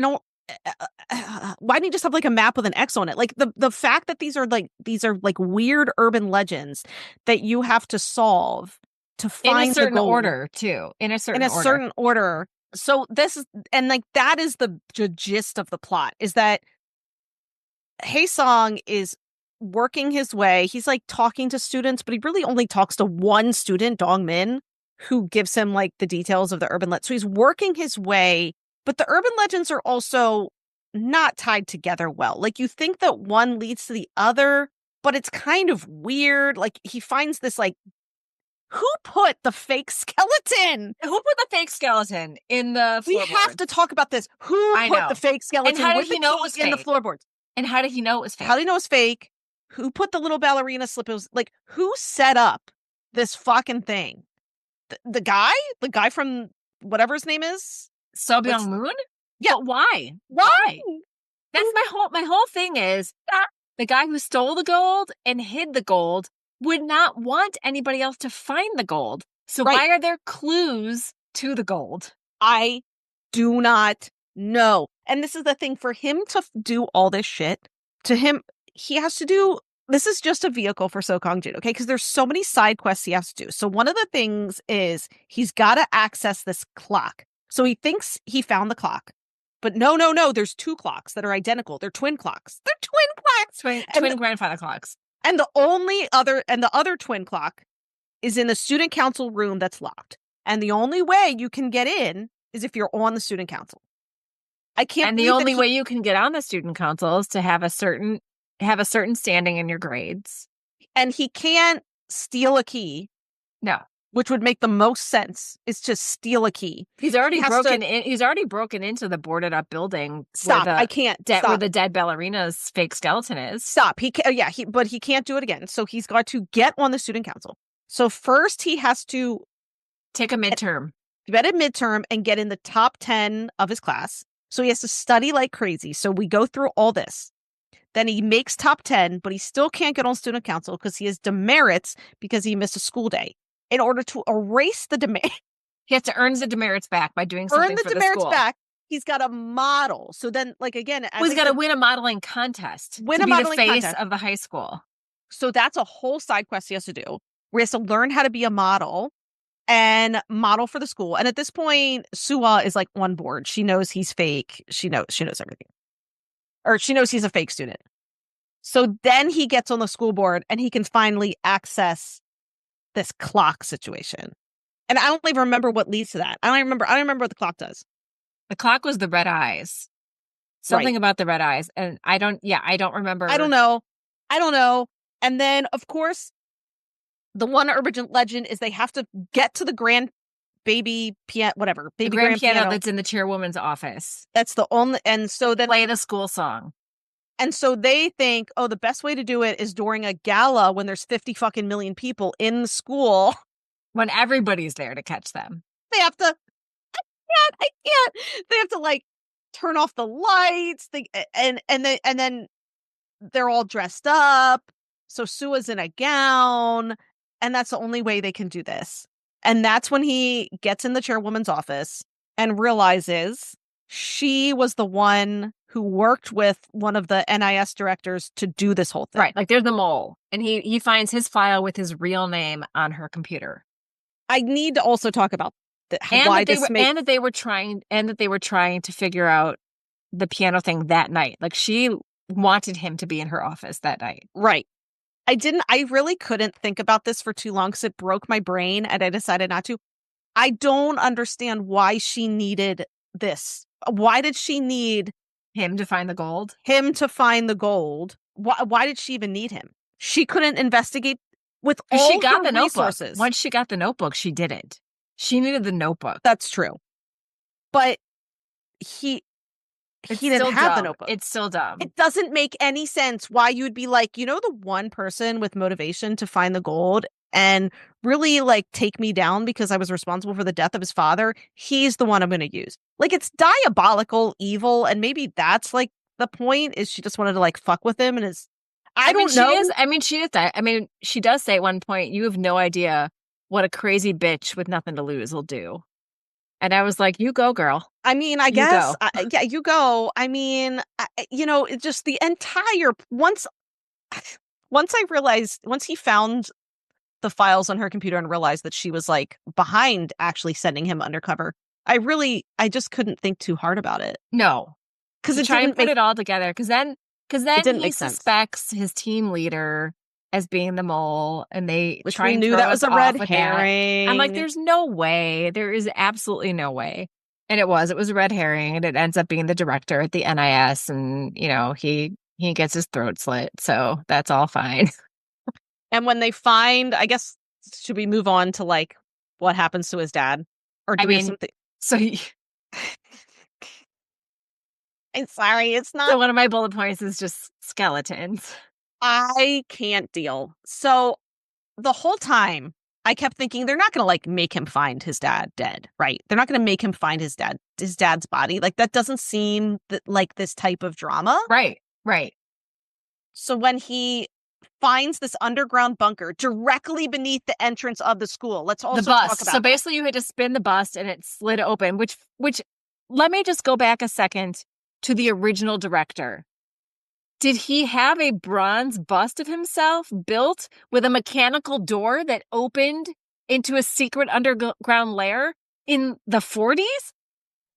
why don't you just have like a map with an X on it? Like the fact that these are like weird urban legends that you have to solve to In a find the certain gold order, too. In a in certain a order. certain order. So this is, and like that is the gist of the plot, is that Hae-Song is working his way. He's like talking to students, but he really only talks to one student, Dong-min, who gives him like the details of the urban legend. So he's working his way, but the urban legends are also not tied together well. Like you think that one leads to the other, but it's kind of weird. Like he finds this like, who put the fake skeleton? Who put the fake skeleton in the We floorboards? have to talk about this. Who I put know. the fake skeleton And how did with he the know it was key in the fake? floorboards? And how did he know it was fake? How do you know it's fake? Who put the little ballerina slip? It was like, who set up this fucking thing? The guy? The guy from whatever his name is? Seo Byung-moon? Yeah. But why? Why? That's my whole thing is the guy who stole the gold and hid the gold would not want anybody else to find the gold. So Right. why are there clues to the gold? I do not know. And this is the thing, for him to do all this shit, to him, he has to do, this is just a vehicle for Seo Kang-Joon, okay? Because there's so many side quests he has to do. So one of the things is he's got to access this clock. So he thinks he found the clock. But no, there's two clocks that are identical. They're twin clocks. They're twin clocks. Twin grandfather clocks. And the other twin clock is in the student council room that's locked. And the only way you can get in is if you're on the student council. I can't. And the only way you can get on the student council is to have a certain standing in your grades. And he can't steal a key. No. Which would make the most sense, is to steal a key. He's already broken into the boarded up building. Stop. I can't. Where the dead ballerina's fake skeleton is. Stop. But he can't do it again. So he's got to get on the student council. So first he has to take a midterm. Get a midterm and get in the top 10 of his class. So he has to study like crazy. So we go through all this. Then he makes top 10, but he still can't get on student council because he has demerits because he missed a school day. In order to erase the demerit, he has to earn the demerits back by doing something for the school. Earn the demerits back. He's got a model. So then, like again, he's got to win a modeling contest. Win a modeling contest. The face of the high school. So that's a whole side quest he has to do. Where he has to learn how to be a model and model for the school. And at this point, Sua is like on board. She knows he's fake. She knows everything. Or she knows he's a fake student. So then he gets on the school board and he can finally access this clock situation. And I don't even remember what leads to that. I don't remember what the clock does. The clock was the red eyes. Something about the red eyes. And I don't remember. I don't know. And then, of course, the one urban legend is they have to get to the grand baby piano, whatever. Baby the grand piano that's in the chairwoman's office. That's the only, and so then play the school song. And so they think, oh, the best way to do it is during a gala when there's 50 fucking million people in the school. When everybody's there to catch them. They have to, I can't. They have to like turn off the lights. And then they're all dressed up. So Sua's in a gown. And that's the only way they can do this. And that's when he gets in the chairwoman's office and realizes she was the one who worked with one of the NIS directors to do this whole thing. Right. Like there's the mole. And he finds his file with his real name on her computer. I need to also talk about that they were trying to figure out the piano thing that night. Like she wanted him to be in her office that night. Right. I really couldn't think about this for too long because it broke my brain and I decided not to. I don't understand why she needed this. Why did she need him to find the gold? Why did she even need him? She couldn't investigate with all she got her the resources. Notebook. Once she got the notebook, she didn't. She needed the notebook. That's true. But he didn't have the notebook. It's still dumb. It doesn't make any sense why you would be like, the one person with motivation to find the gold and really like take me down because I was responsible for the death of his father. He's the one I'm going to use. Like it's diabolical evil. And maybe that's like the point is she just wanted to like fuck with him and I don't know. She is that. I mean, she does say at one point, you have no idea what a crazy bitch with nothing to lose will do. And I was like, you go, girl. I mean, I guess. Yeah, you go. I mean, it's just the entire, once he found the files on her computer and realized that she was like behind actually sending him undercover, I just couldn't think too hard about it. No. Because To it try and didn't put make it all together. Because then didn't he make sense. suspects his team leader as being the mole, and they Which try we and knew throw that us was a off red with that. I'm like, herring. there's no way. There is absolutely no way. And it was a red herring, and it ends up being the director at the NIS, and he gets his throat slit, so that's all fine. And when they find, I guess, should we move on to like what happens to his dad? Or I do we have mean, something? so I'm sorry, it's so not. one of my bullet points is just skeletons. I can't deal. So the whole time I kept thinking they're not going to like make him find his dad dead, right? They're not going to make him find his dad's body. Like that doesn't seem like this type of drama. Right, right. So when he finds this underground bunker directly beneath the entrance of the school, let's The also bust. talk about So basically you had to spin the bust and it slid open, which let me just go back a second to the original director. Did he have a bronze bust of himself built with a mechanical door that opened into a secret underground lair in the 40s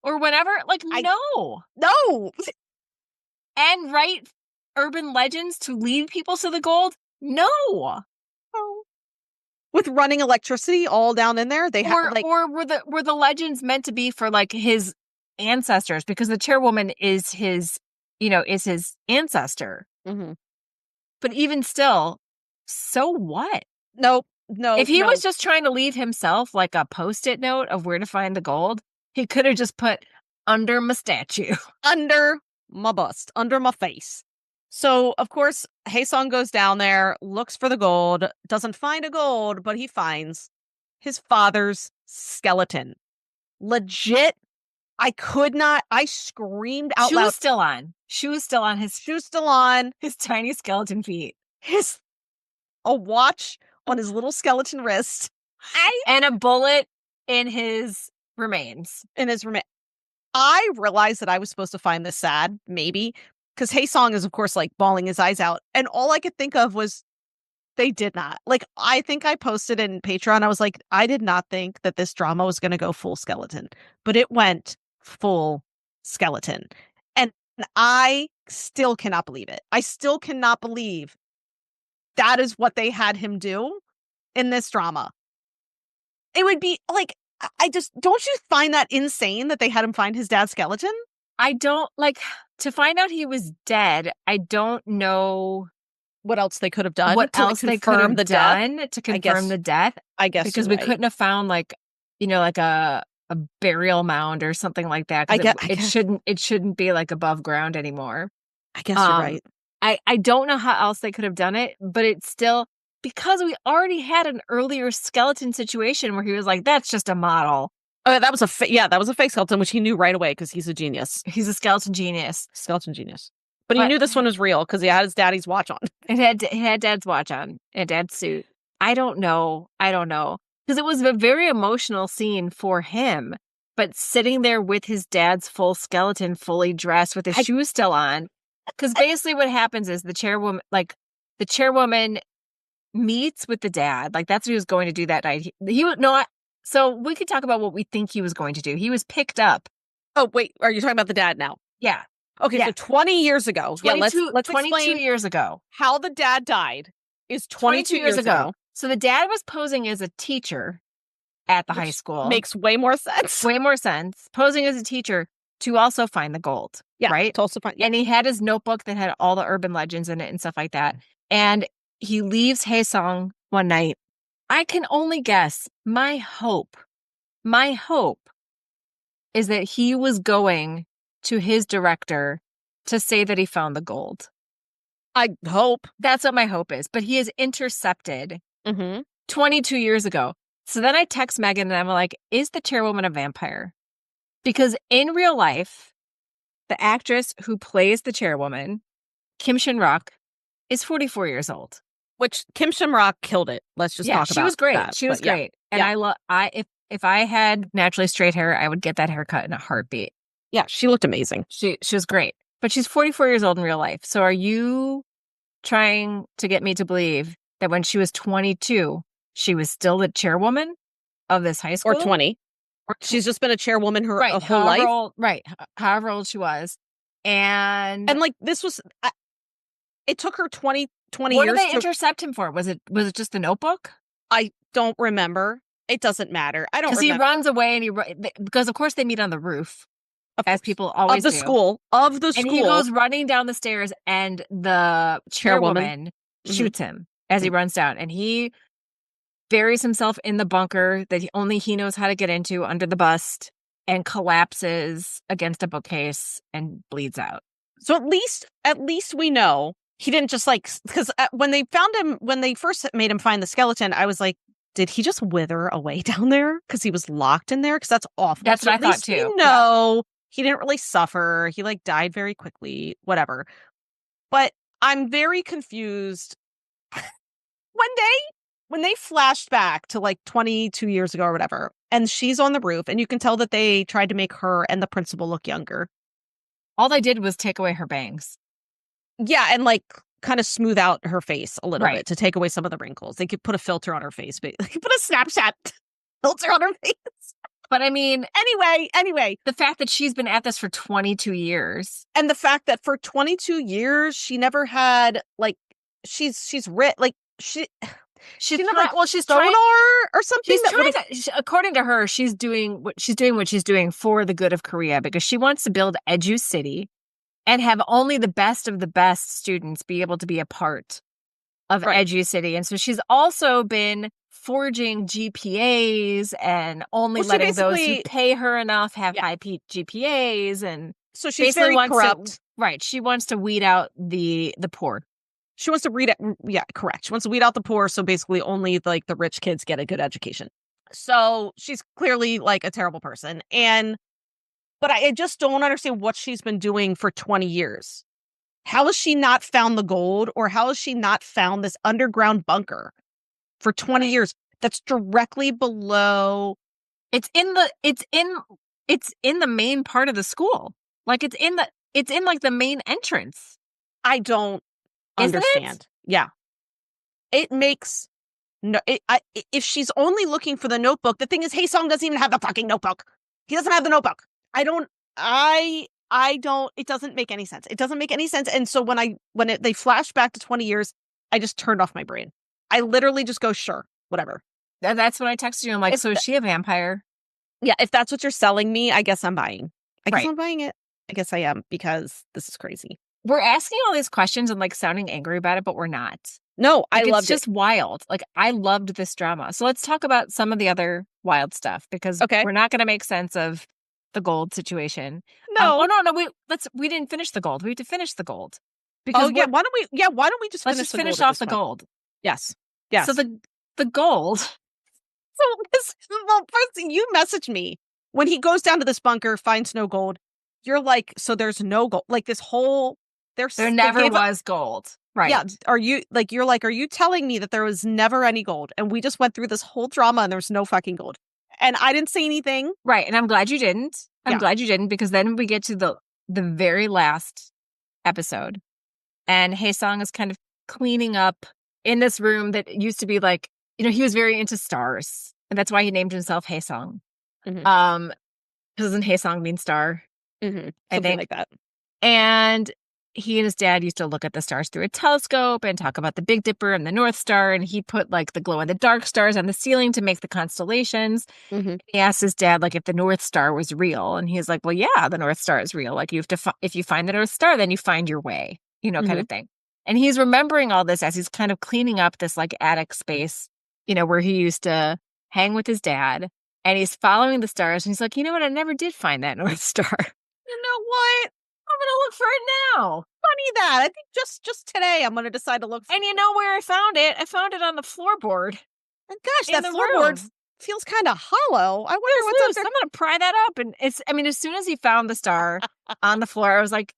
or whenever? Like, no. No. And write urban legends to lead people to the gold? No. With running electricity all down in there, they have like, or were the legends meant to be for like his ancestors, because the chairwoman is his ancestor. mm-hmm. But even still, so what? No. If he was just trying to leave himself like a post-it note of where to find the gold, he could have just put under my statue. Under my bust, under my face. So, of course, Hae-Song goes down there, looks for the gold, doesn't find a gold, but he finds his father's skeleton. Legit, I screamed out loud. Shoes still on. Shoes still on. His shoes still on. His tiny skeleton feet. A watch on his little skeleton wrist. And a bullet in his remains. I realized that I was supposed to find this sad, maybe, because Hae-Song is, of course, like bawling his eyes out. And all I could think of was they did not. Like, I think I posted in Patreon, I was like, I did not think that this drama was going to go full skeleton, but it went full skeleton. And I still cannot believe it. I still cannot believe that is what they had him do in this drama. It would be like, don't you find that insane that they had him find his dad's skeleton? I don't to find out he was dead. I don't know what else they could have done. What else they could have done to confirm the death? I guess because we couldn't have found like a burial mound or something like that. It shouldn't be like above ground anymore. I guess you're right. I don't know how else they could have done it, but it's still, because we already had an earlier skeleton situation where he was like, that's just a model. Oh, that was a fake skeleton, which he knew right away because he's a genius. He's a skeleton genius. But he knew this one was real because he had his daddy's watch on. It had dad's watch on and dad's suit. I don't know. Because it was a very emotional scene for him, but sitting there with his dad's full skeleton, fully dressed with his shoes still on. Because basically what happens is the chairwoman meets with the dad. Like, that's what he was going to do that night. He would not. So we could talk about what we think he was going to do. He was picked up. Oh, wait. Are you talking about the dad now? Yeah. Okay, so 20 years ago. 22, let's 22 explain years ago. How the dad died is 22 years ago. So the dad was posing as a teacher at the high school. Makes way more sense. Posing as a teacher to also find the gold. Yeah, right? To also find. Yeah. And he had his notebook that had all the urban legends in it and stuff like that. And he leaves Hae-Song one night. I can only guess. My hope is that he was going to his director to say that he found the gold. I hope. That's what my hope is. But he is intercepted 22 years ago. So then I text Megan and I'm like, is the chairwoman a vampire? Because in real life, the actress who plays the chairwoman, Kim Shin-rock, is 44 years old. Which Kim Shin-rock killed it. Let's just talk about she was great. That. She was great. And if I had naturally straight hair, I would get that haircut in a heartbeat. Yeah, she looked amazing. She was great. But she's 44 years old in real life. So are you trying to get me to believe that when she was 22, she was still the chairwoman of this high Or school. 20. She's just been a chairwoman her Right, whole life. however old she was. And like this was it took her 20 what years did they intercept him for? Was it just the notebook? I don't remember. It doesn't matter. I don't Because remember. he runs away and because of course they meet on the roof, as people always of the do. school. And he goes running down the stairs, and the chairwoman shoots him as he runs down, and he buries himself in the bunker that only he knows how to get into under the bust, and collapses against a bookcase and bleeds out. So at least we know he didn't just because when they found him, when they first made him find the skeleton, I was like, did he just wither away down there because he was locked in there? Because that's awful. That's what I thought too. No, he didn't really suffer. He died very quickly, whatever. But I'm very confused. When they flashed back to 22 years ago or whatever, and she's on the roof, and you can tell that they tried to make her and the principal look younger. All they did was take away her bangs. Yeah, and kind of smooth out her face a little bit to take away some of the wrinkles. They could put a filter on her face, but they could put a Snapchat filter on her face. But I mean, anyway, the fact that she's been at this for 22 years, and the fact that for 22 years she never had she's rich, she's trying or something. According to her, she's doing what she's doing for the good of Korea, because she wants to build Edu City and have only the best of the best students be able to be a part of Edu City. And so she's also been forging GPAs and only letting those who pay her enough have high GPAs. And so she's very corrupt. She wants to weed out the poor. She wants to correct. She wants to weed out the poor, so basically only the rich kids get a good education. So she's clearly a terrible person. But I just don't understand what she's been doing for 20 years. How has she not found the gold, or how has she not found this underground bunker for 20 years that's directly below? It's in the main part of the school. It's in the main entrance. I don't understand. Yeah. It makes no if she's only looking for the notebook, the thing is Hae-Song doesn't even have the fucking notebook. He doesn't have the notebook. I don't it doesn't make any sense. It doesn't make any sense. And so when they flash back to 20 years, I just turned off my brain. I literally just go, sure, whatever. That's when I texted you. I'm like, so is she a vampire? Yeah, if that's what you're selling me, I guess I'm buying. I guess I'm buying it. I guess I am, because this is crazy. We're asking all these questions and sounding angry about it, but we're not. No, I loved it. It's just wild. I loved this drama. So let's talk about some of the other wild stuff, because we're not going to make sense of the gold situation. No. No. We didn't finish the gold. We have to finish the gold. Because why don't we just finish off the gold? Yes. So the gold. Well, first you messaged me when he goes down to this bunker, finds no gold. You're like, so there's no gold. This whole there never was gold. Right. Yeah. Are you telling me that there was never any gold, and we just went through this whole drama and there's no fucking gold? And I didn't say anything. Right. And I'm glad you didn't. Glad you didn't, because then we get to the very last episode, and Hae-Song is kind of cleaning up in this room that used to be he was very into stars, and that's why he named himself Hae-Song. Because doesn't Hae-Song mean star? Something like that. And he and his dad used to look at the stars through a telescope and talk about the Big Dipper and the North Star. And he put the glow in the dark stars on the ceiling to make the constellations. He asked his dad if the North Star was real. And he's like, well, yeah, the North Star is real. You have to, if you find the North Star, then you find your way, kind of thing. And he's remembering all this as he's kind of cleaning up this attic space, where he used to hang with his dad. And he's following the stars. And he's like, you know what? I never did find that North Star. You know what? I'm going to look for it now. Funny that. I think just today I'm going to decide to look for it. And you know where I found it? I found it on the floorboard. And gosh, that floorboard feels kind of hollow. I wonder what's up there. I'm going to pry that up. And as soon as he found the star on the floor, I was like,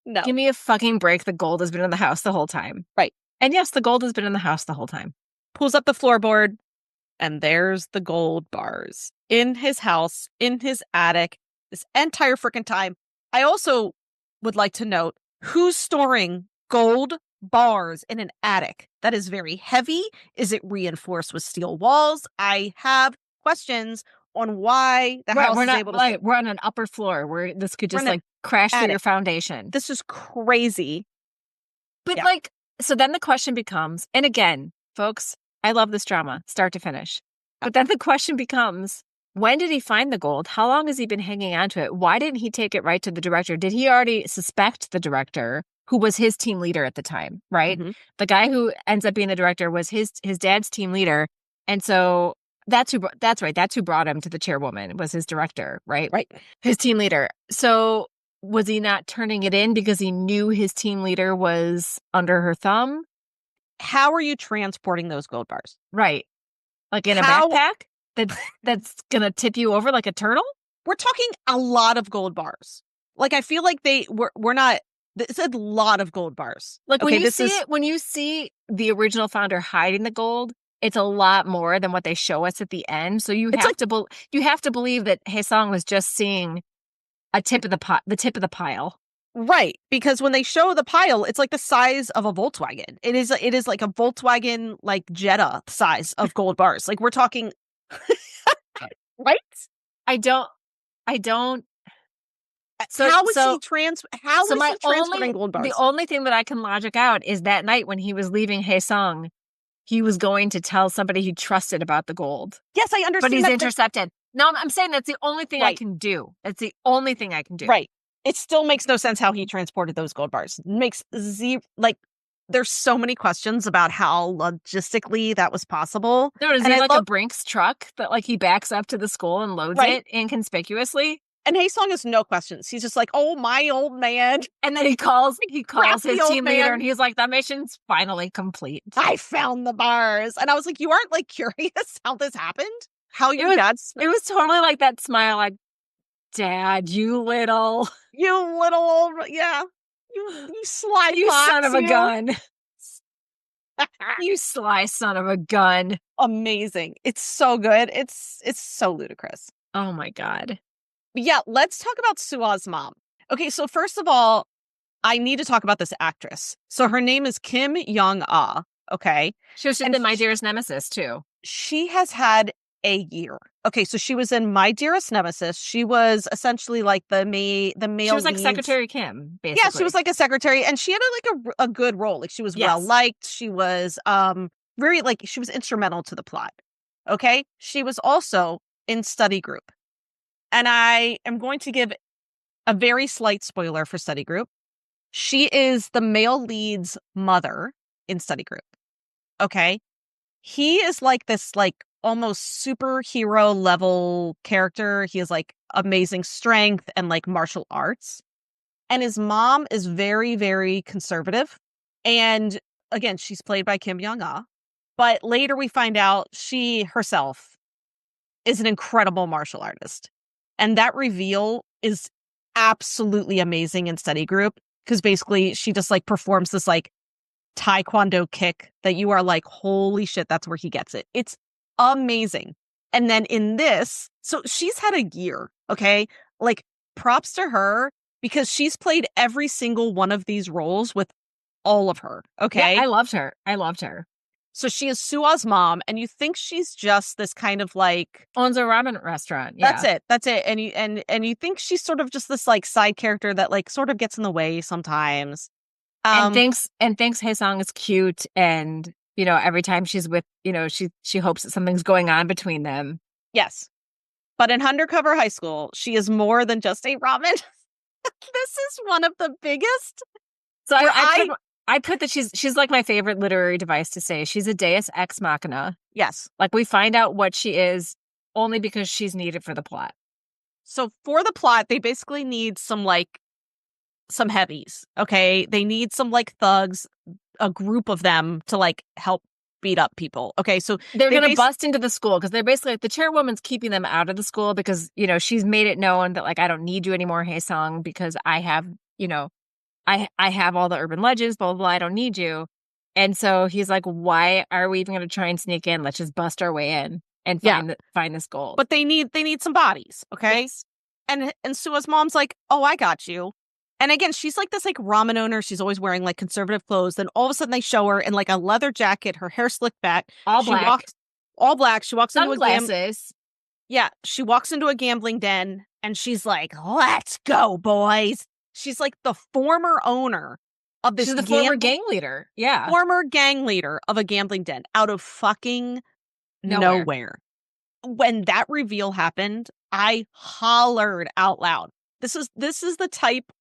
no, give me a fucking break. The gold has been in the house the whole time. Right. And yes, the gold has been in the house the whole time. Pulls up the floorboard, and there's the gold bars in his house, in his attic, this entire freaking time. I also would like to note, who's storing gold bars in an attic that is very heavy. Is it reinforced with steel walls? I have questions on why the Right, house we're is not able to like we're on an upper floor where this could run just an like crash through your attic. foundation. This is crazy. But Yeah. like, so then the question becomes, and again, folks, I love this drama, start to finish. But then the question becomes, when did he find the gold? How long has he been hanging on to it? Why didn't he take it right to the director? Did he already suspect the director, who was his team leader at the time, right? Mm-hmm. The guy who ends up being the director was his dad's team leader. And so that's right. That's who brought him to the chairwoman, was his director, right? Right. His team leader. So was he not turning it in because he knew his team leader was under her thumb? How are you transporting those gold bars? Right. Like in a How? backpack that's gonna tip you over like a turtle? We're talking a lot of gold bars. Like, I feel like we're not. It's a lot of gold bars. Like Okay, this is when you see the original founder hiding the gold, it's a lot more than what they show us at the end. So it's like you have to believe that Hae-Song was just seeing a tip of the tip of the pile. right, because when they show the pile, it's like the size of a Volkswagen. It is like a Volkswagen like Jetta size of gold bars. Like, we're talking right? I don't I don't so How is so he how so is my he transporting gold the bars? only thing that I can logic out is that night when he was leaving Hae-Song, he was going to tell somebody he trusted about the gold. Yes, I But understand he's that. intercepted. No, I'm saying that's the only thing I Right. can do. That's the only thing I can do. Right. It still makes no sense how he transported those gold bars. Makes zero, like, there's so many questions about how logistically that was possible. No, does he And have I like a love Brinks truck that like he backs up to the school and loads right. it inconspicuously? And Hae-Song has no questions. He's just like, "Oh, my old man, And then he calls crafty his old team leader man, and he's like, "The mission's finally complete." I found the bars." And I was like, "You aren't like curious how this happened? How It your was dad's it was totally like that smile, like, "Dad, you little you little old yeah, you sly you son fox, of a you." gun. You sly son of a gun." Amazing. It's so good. It's so ludicrous. Oh my God. But yeah, let's talk about Sua's mom. Okay, so first of all, I need to talk about this actress. So her name is Kim Young-ah, okay? She was just And in My Dearest Nemesis too. she has had a year. Okay, so she was in My Dearest Nemesis. She was essentially like the She male was like lead. Secretary Kim, Yeah, she basically. was like a secretary, and she had a good role. Like, she was well Yes. liked. She was very, like, she was instrumental to the plot. Okay, she was also in Study Group, and I am going to give a very slight spoiler for Study Group. She is the male lead's mother in Study Group. Okay, he is like this, like, almost superhero level character. He has like amazing strength and like martial arts. And his mom is very, very conservative. And again, she's played by Kim Young-ah. But later we find out she herself is an incredible martial artist. And that reveal is absolutely amazing in Study Group, because basically she just like performs this like taekwondo kick that you are like, holy shit, that's where he gets it. It's amazing. And then in this, so she's had a year, okay? Like, props to her, because she's played every single one of these roles with all of her, Yeah, okay? I loved her. I loved her. So she is Sua's mom, and you think she's just this kind of like, Owns a ramen restaurant. that's Yeah. it. That's it. And you think she's sort of just this like side character that like sort of gets in the way sometimes. Um And thinks Hae-Song is cute, and every time she's with, she hopes that something's going on between them. yes. But in Undercover High School, she is more than just a ramen. This is one of the biggest. So Where I put that she's like my favorite literary device to say. She's a deus ex machina. yes. Like, we find out what she is only because she's needed for the plot. So for the plot, they basically need some heavies. Okay, they need some like thugs, a group of them to like help beat up people. Okay, so They're they going to bust into the school because they're basically like, the chairwoman's keeping them out of the school because, she's made it known that, like, I don't need you anymore, Hae-Song, because I have, I have all the urban legends, blah, blah, blah. I don't need you. And so he's like, why are we even going to try and sneak in? Let's just bust our way in and find this gold. But they need some bodies. Okay, Yes. and Sua's mom's like, oh, I got you. And again, she's like this like ramen owner. She's always wearing like conservative clothes. Then all of a sudden they show her in like a leather jacket, her hair slicked back. All She black. walks all black. She walks into a Sunglasses. yeah, she walks into a gambling den and she's like, "Let's go, boys." She's like the former owner of this She's the former gang leader. Yeah. former gang leader of a gambling den out of fucking Nowhere. nowhere. When that reveal happened, I hollered out loud. This is the type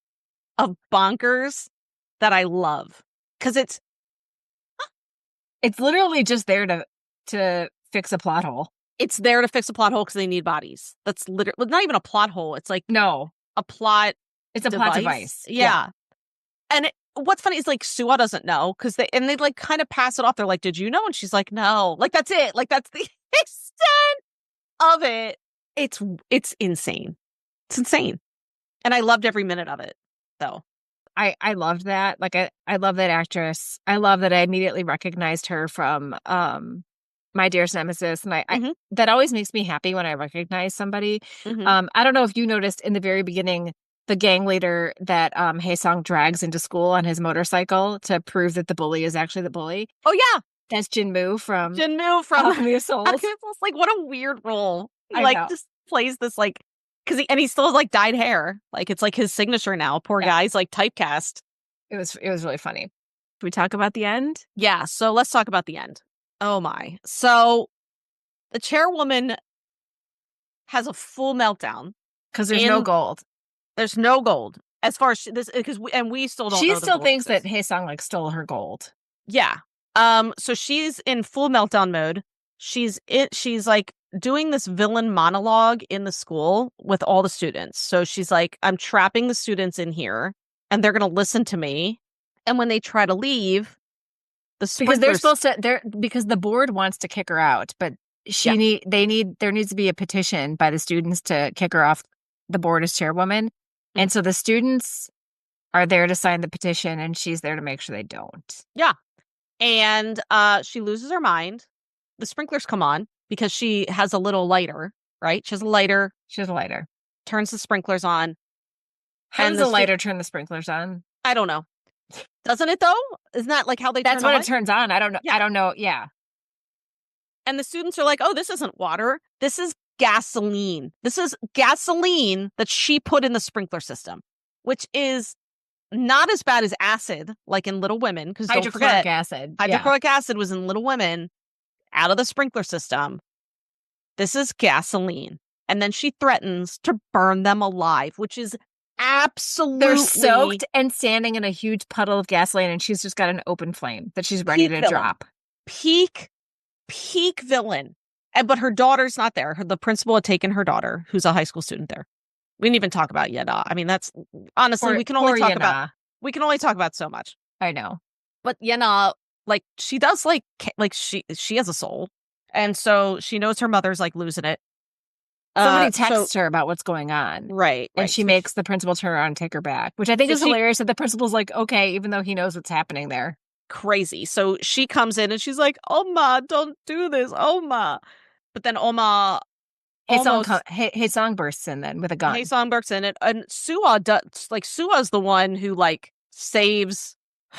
of bonkers that I love because It's literally just there to fix a plot hole. it's there to fix a plot hole because they need bodies. That's literally not even a plot hole. It's like No, a plot. it's a plot device. Yeah. And what's funny is like Suwa doesn't know because they like kind of pass it off. They're like, "Did you know?" And she's like, "No." Like that's it. Like that's the extent of it. It's insane. It's insane. And I loved every minute of it, though. I loved that. Like I love that actress. I love that I immediately recognized her from My Dearest Nemesis. And I that always makes me happy when I recognize somebody. I don't know if you noticed in the very beginning the gang leader that Hae-Song drags into school on his motorcycle to prove that the bully is actually the bully. Oh yeah. That's Jin-Moo from The Assault. It's like what a weird role. He I like know. just plays this like and he still has like dyed hair. Like it's like his signature now. Poor guy's like typecast. It was really funny. Should we talk about the end? Yeah, so let's talk about the end. Oh my. So the chairwoman has a full meltdown Because there's no gold. There's no gold as far as this because we still don't. She know still thinks that Hae-Song like stole her gold. Yeah. So she's in full meltdown mode. She's like doing this villain monologue in the school with all the students. So she's like, I'm trapping the students in here and they're going to listen to me. And when they try to leave, because they're supposed to, because the board wants to kick her out, but there needs to be a petition by the students to kick her off the board as chairwoman. And so the students are there to sign the petition and she's there to make sure they don't. Yeah. And she loses her mind. The sprinklers come on because she has a little lighter, right? She has a lighter. Turns the sprinklers on. How does the lighter turn the sprinklers on? I don't know. Doesn't it though? Isn't that like how they That's turn when it turns on. I don't know. Yeah. I don't know. Yeah. And the students are like, "Oh, this isn't water. This is gasoline. This is gasoline that she put in the sprinkler system, which is not as bad as acid, like in Little Women. Because don't forget, hydrochloric acid was in Little Women out of the sprinkler system. This is gasoline. And then she threatens to burn them alive, which is absolutely... They're soaked and standing in a huge puddle of gasoline, and she's just got an open flame that she's ready to drop. Peak villain. But her daughter's not there. The principal had taken her daughter, who's a high school student there. We didn't even talk about Yena. I mean, that's honestly, we can only talk about so much. I know. But Yena, like, she does like she has a soul. And so she knows her mother's like losing it. Somebody texts her about what's going on. Right. And she makes the principal turn around and take her back, which I think is hilarious that the principal's like, okay, even though he knows what's happening there. Crazy. So she comes in and she's like, Oma, don't do this, Oma. But then Oma... Hae-Song bursts in then with a gun. Hae-Song bursts in it. And Suwa does, like, Suwa's the one who, like, saves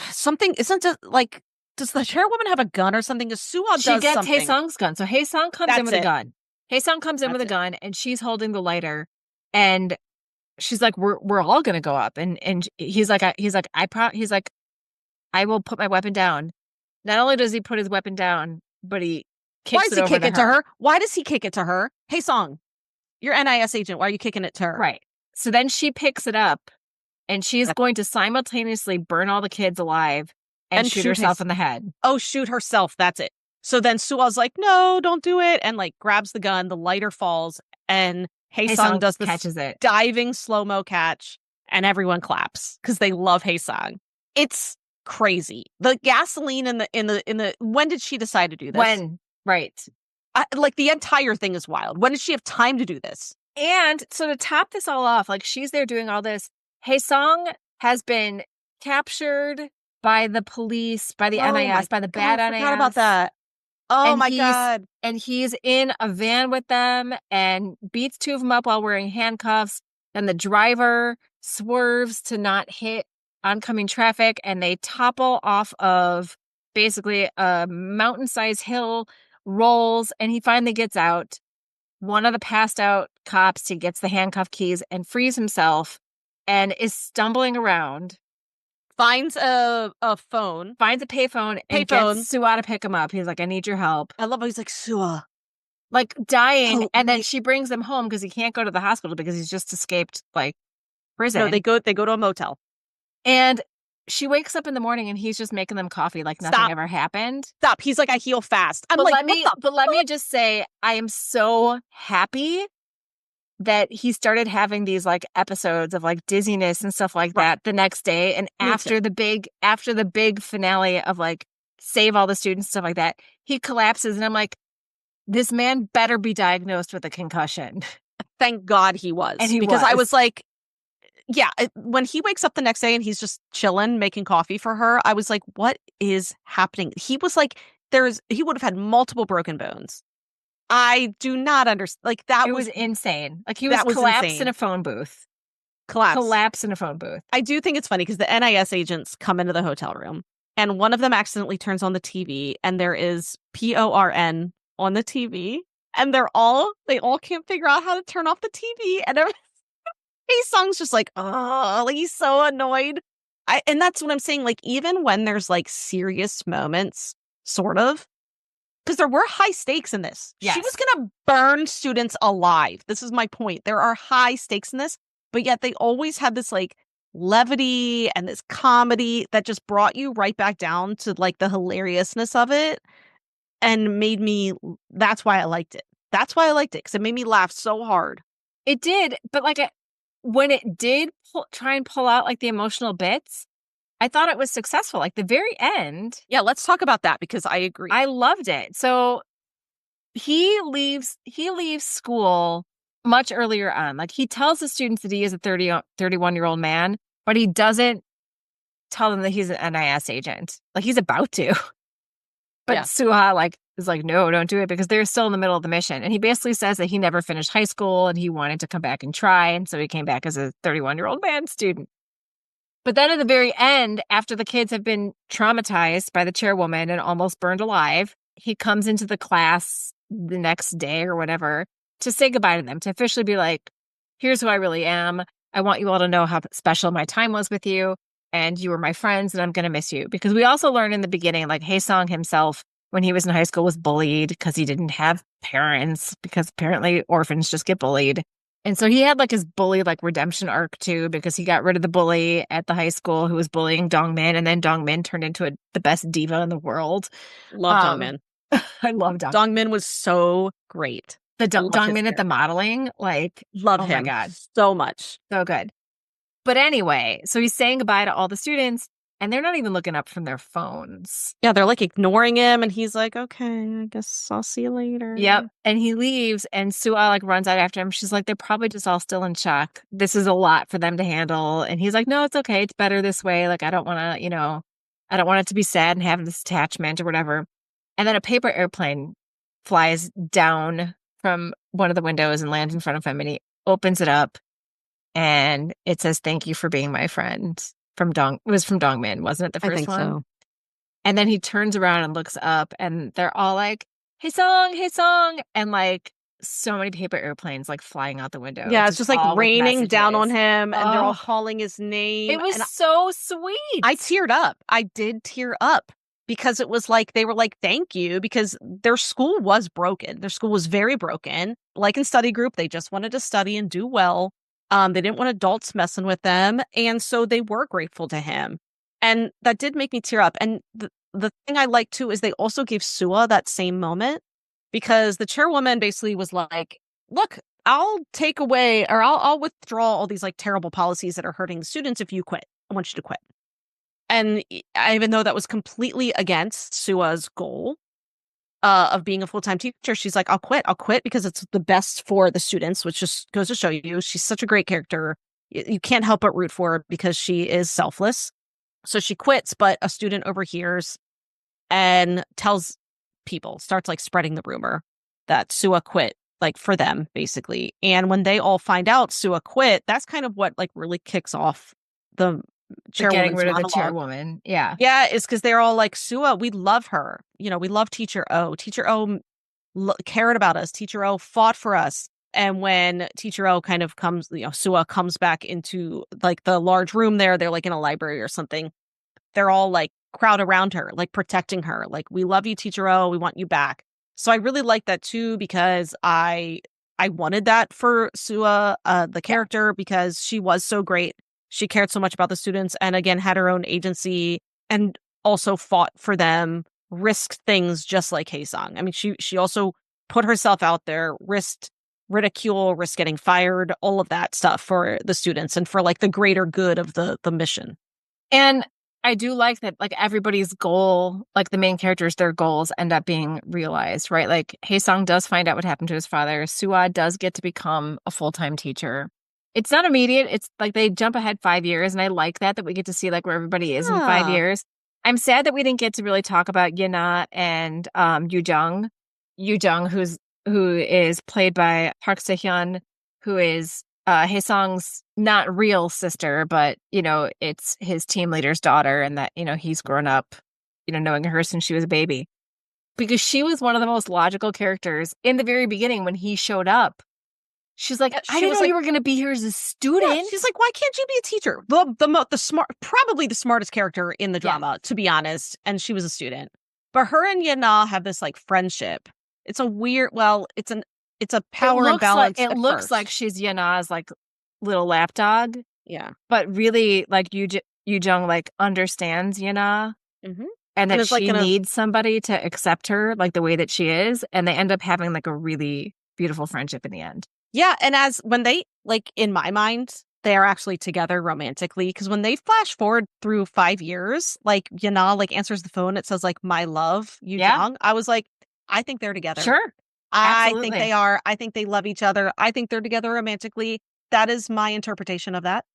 something. Isn't it, like, does the chairwoman have a gun or something? Because Suwa does something. She gets Hae-Song's gun. So Hae-Song comes in with a gun. Hae-Song comes in with a gun and she's holding the lighter and she's like, we're all gonna go up. And he's like, I will put my weapon down. Not only does he put his weapon down, but he kicks it over to her. Why does he kick it to her? Why does he kick it to her? Hae-Song, you're NIS agent. Why are you kicking it to her? Right. So then she picks it up and she's going to simultaneously burn all the kids alive and shoot herself in the head. Oh, shoot herself. That's it. So then Suwa's like, no, don't do it. And like grabs the gun. The lighter falls and Hae-Song does this catches it. Diving slow-mo catch and everyone claps because they love Hae-Song. It's crazy. The gasoline in the when did she decide to do this? When? Right. Like the entire thing is wild. When did she have time to do this? And so to top this all off, like she's there doing all this. Hae-Song has been captured by the police, by the NIS, by the bad NIS. I forgot about that. Oh my God. And he's in a van with them and beats two of them up while wearing handcuffs. Then the driver swerves to not hit oncoming traffic, and they topple off of basically a mountain-sized hill, rolls, and he finally gets out. One of the passed out cops, he gets the handcuff keys and frees himself and is stumbling around. Finds a phone. Finds a payphone and Payphone. gets Sua to pick him up. He's like, I need your help. I love how he's like, Sua. Like dying. Help and then me. she brings him home because he can't go to the hospital because he's just escaped like prison. No, they go to a motel. And she wakes up in the morning and he's just making them coffee like nothing ever happened. Stop. He's like, I heal fast. I'm like, let me just say, I am so happy that he started having these like episodes of like dizziness and stuff like that the next day. And after the big finale of like save all the students, stuff like that, he collapses. And I'm like, this man better be diagnosed with a concussion. Thank God he was. And he because was. I was like, yeah, when he wakes up the next day and he's just chilling, making coffee for her, I was like, what is happening? He was like, he would have had multiple broken bones. I do not understand. Like it was insane. Like he was collapsed in a phone booth. Collapse in a phone booth. I do think it's funny because the NIS agents come into the hotel room and one of them accidentally turns on the TV and there is PORN on the TV and they all can't figure out how to turn off the TV and Hae-Song's just like, oh, like he's so annoyed. And that's what I'm saying. Like, even when there's like serious moments, sort of, because there were high stakes in this. Yes. She was going to burn students alive. This is my point. There are high stakes in this, but yet they always had this like levity and this comedy that just brought you right back down to like the hilariousness of it and made me, that's why I liked it. That's why I liked it, because it made me laugh so hard. It did, but like when it did try and pull out like the emotional bits, I thought it was successful. Like the very end. Yeah, let's talk about that because I agree. I loved it. So he leaves school much earlier on. Like he tells the students that he is a 31-year-old man, but he doesn't tell them that he's an NIS agent. Like he's about to. But yeah. Suha like is like, no, don't do it because they're still in the middle of the mission. And he basically says that he never finished high school and he wanted to come back and try. And so he came back as a 31-year-old man student. But then at the very end, after the kids have been traumatized by the chairwoman and almost burned alive, he comes into the class the next day or whatever to say goodbye to them, to officially be like, here's who I really am. I want you all to know how special my time was with you. And you were my friends and I'm going to miss you. Because we also learned in the beginning, like Hae-Song himself, when he was in high school, was bullied because he didn't have parents, because apparently orphans just get bullied. And so he had like his bully like redemption arc too, because he got rid of the bully at the high school who was bullying Dongmin, and then Dongmin turned into the best diva in the world. Love Dongmin. I love Dongmin. Dongmin was so great. The Dongmin at the modeling, like, love him. Oh my God. So much. So good. But anyway, so he's saying goodbye to all the students and they're not even looking up from their phones. Yeah, they're like ignoring him and he's like, okay, I guess I'll see you later. Yep. And he leaves and Sua like runs out after him. She's like, they're probably just all still in shock. This is a lot for them to handle. And he's like, no, it's okay. It's better this way. Like, I don't want to, I don't want it to be sad and have this attachment or whatever. And then a paper airplane flies down from one of the windows and lands in front of him, and he opens it up and it says, thank you for being my friend. It was from Dongmin, wasn't it, the first one? So. And then he turns around and looks up and they're all like, Hae-Song, Hae-Song, and like so many paper airplanes like flying out the window. Yeah, it's just like raining down on him and they're all calling his name. It was so sweet. I teared up. I did tear up because it was like, they were like, thank you, because their school was broken. Their school was very broken. Like in study group, they just wanted to study and do well. They didn't want adults messing with them. And so they were grateful to him. And that did make me tear up. And the thing I like too is they also gave Sua that same moment, because the chairwoman basically was like, look, I'll take away, or I'll withdraw all these like terrible policies that are hurting the students if you quit. I want you to quit. And even though that was completely against Sua's goal of being a full-time teacher, she's like, I'll quit because it's the best for the students, which just goes to show you she's such a great character. You can't help but root for her because she is selfless. So she quits, but a student overhears and tells people, starts like spreading the rumor that Sua quit like for them basically. And when they all find out Sua quit, that's kind of what like really kicks off the The getting chairwoman's rid of the monologue. chairwoman. Yeah. Yeah, it's because they're all like, Sua, we love her. You know, we love Teacher O. Teacher O cared about us. Teacher O fought for us. And when Teacher O kind of comes, you know, Sua comes back into like the large room there, they're like in a library or something. They're all like crowd around her, like protecting her. Like, we love you, Teacher O. We want you back. So I really like that too, because I wanted that for Sua, the Yeah. character, because she was so great. She cared so much about the students and again had her own agency and also fought for them, risked things just like Hae-Song. I mean, she also put herself out there, risked ridicule, risked getting fired, all of that stuff for the students and for like the greater good of the mission. And I do like that, like everybody's goal, like the main characters, their goals end up being realized, right? Like Hae-Song does find out what happened to his father. Sua does get to become a full-time teacher. It's not immediate. It's like they jump ahead 5 years, and I like that we get to see like where everybody is in 5 years. I'm sad that we didn't get to really talk about Yena and Yu Jeong. Yu Jeong, who is played by Park Se-hyun, who is Hae-Song's not real sister, but, you know, it's his team leader's daughter, and that, you know, he's grown up, you know, knowing her since she was a baby. Because she was one of the most logical characters in the very beginning when he showed up. She's like, Yeah, I she didn't was know like, you were going to be here as a yeah, student. she's like, why can't you be a teacher? The smart, probably the smartest character in the drama, to be honest. And she was a student, but her and Yana have this like friendship. It's a weird, well, it's a power imbalance It at looks like first. she's Yena's like little lapdog, Yeah. but really like Yu Jung like understands Yena, Hmm. and And that it's like she kind of, needs somebody to accept her like the way that she is, and they end up having like a really beautiful friendship in the end. yeah. And as when they, like, in my mind, they are actually together romantically. Because when they flash forward through 5 years, like Yana like answers the phone, it says like, my love, Yu Yeah, Jong. I was like, I think they're together. sure, I think absolutely. they are. I think they love each other. I think they're together romantically. That is my interpretation of that.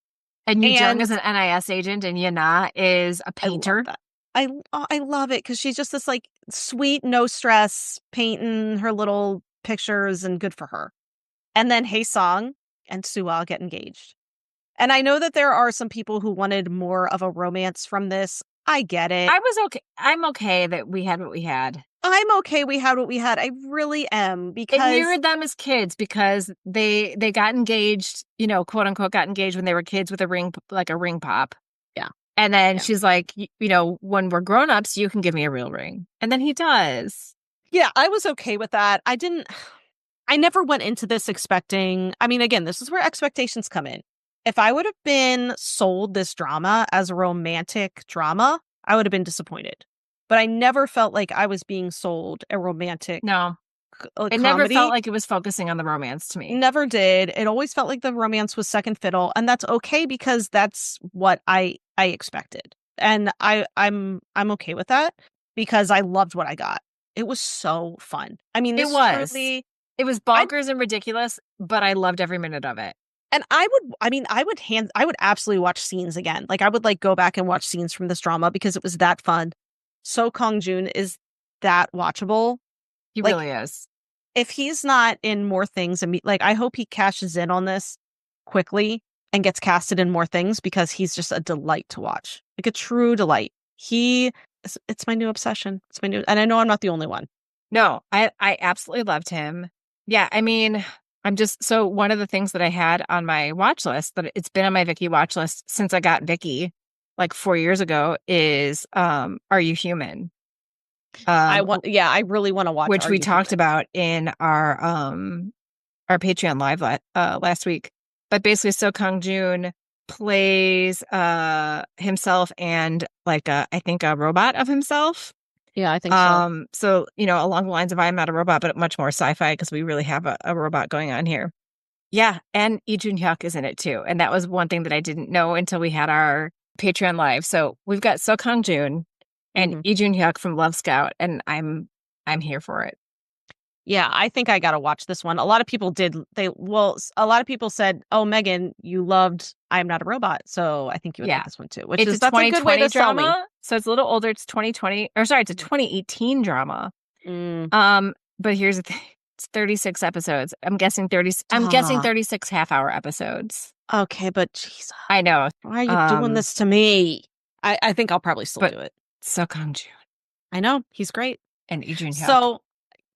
And Yu Jung And is an NIS agent, and Yena is a I love painter. that. I love it because she's just this like sweet, no stress, painting her little pictures and good for her. And then Hae-Song and Sua get engaged. And I know that there are some people who wanted more of a romance from this. I get it. I was okay. I'm okay that we had what we had. I'm okay we had what we had. I really am It because mirrored them as kids because they got engaged, you know, quote unquote, got engaged when they were kids with a ring, like a ring pop. yeah, And then yeah. she's like, you know, when we're grown-ups, you can give me a real ring. And then he does. Yeah, I was okay with that. I never went into this expecting, I mean, again, this is where expectations come in. If I would have been sold this drama as a romantic drama, I would have been disappointed. But I never felt like I was being sold a romantic No, it never felt comedy. like it was focusing on the romance to me. Never did. It always felt like the romance was second fiddle, and that's okay because that's what I expected. And I'm okay with that because I loved what I got. It was so fun. I mean, It this was. truly It was I bonkers and ridiculous, but I loved every minute of it. and I would absolutely watch scenes again. Like I would like go back and watch scenes from this drama because it was that fun. So Kang-Joon is that watchable. He Like really is. if he's not in more things, and like I hope he cashes in on this quickly and gets casted in more things because he's just a delight to watch, like a true delight. It's my new obsession. It's my new, and I know I'm not the only one. No, I absolutely loved him. Yeah, I mean, I'm just so one of the things that I had on my watch list that it's been on my Vicky watch list since I got Vicky like 4 years ago is Are You Human? Yeah, I really want to watch Which Are we You talked Human? about in our Patreon live last week. But basically Seo Kang-Joon plays himself and like I think a robot of himself. Yeah, I think so. So, you know, along the lines of I am not a robot, but much more sci-fi because we really have a robot going on here. Yeah, and Lee Jun-hyuk is in it too. And that was one thing that I didn't know until we had our Patreon live. So we've got Seo Kang-Joon and Hmm. Lee Jun-hyuk from Love Scout, and I'm here for it. Yeah, I think I got to watch this one. A lot of people did. A lot of people said, "Oh, Megan, you loved I Am Not a Robot," so I think you would like Yeah. this one too. It's a That's a good way 2020 to sell me. drama. So it's a little older. It's 2020, or sorry, it's a 2018 drama. Mm. But here's the thing. It's 36 episodes. I'm guessing 30. I'm guessing Stop. 36 half-hour episodes. Okay, but Jesus, I know. why are you doing Um, this to me? I think I'll probably still but do it. Seo Kang-Joon I know he's great. and Lee Jun-hyuk. So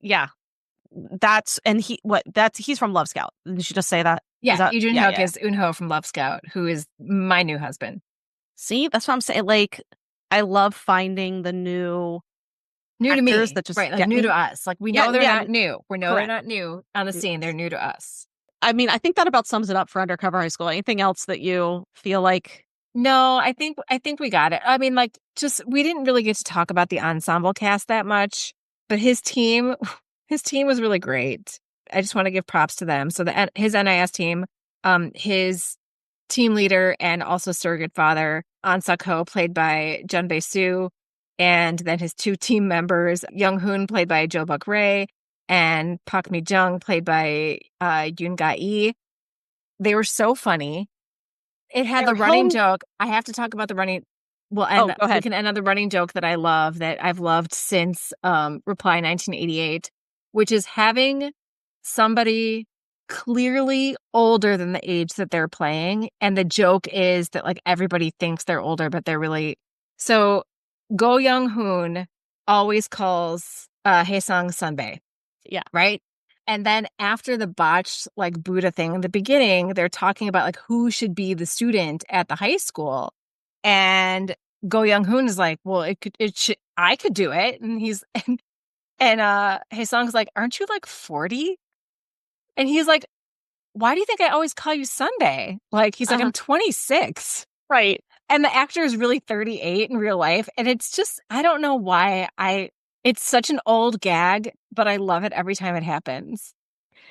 yeah, he's from Love Scout. Did you just say that? Is Yeah, that Lee Jun-hyuk yeah. is Eun-ho from Love Scout, who is my new husband. See, that's what I'm saying. Like, I love finding the new New to actors me, that just right? Like get new to me. us. Like we Yeah, know they're yeah, not new. We know they're correct. not new on the scene. They're new to us. I mean, I think that about sums it up for Undercover High School. Anything else that you feel like? No, I think we got it. I mean, like just we didn't really get to talk about the ensemble cast that much, but his team was really great. I just want to give props to them. So his NIS team, his team leader and also surrogate father, An Suk-ho, played by Jun Bae-soo, and then his two team members, Young Hoon, played by Jo Buk-rae, and Park Mi-jung, played by Yoon Ga-lee. They were so funny. It had Their the running home. joke. I have to talk about the running. Well, Oh, and go we ahead. can end on the running joke that I love, that I've loved since Reply 1988, which is having somebody clearly older than the age that they're playing. And the joke is that like everybody thinks they're older, but they're really. So Go Young Hoon always calls Hae-Song Sunbae, Yeah. right? And then after the botched like Buddha thing in the beginning, they're talking about like who should be the student at the high school. And Go Young Hoon is like, well, I could do it. And Hae-Song's like, aren't you like 40? And he's like, why do you think I always call you Sunday? Like, he's like, Uh-huh. I'm 26. Right. And the actor is really 38 in real life. And it's just, I don't know why it's such an old gag, but I love it every time it happens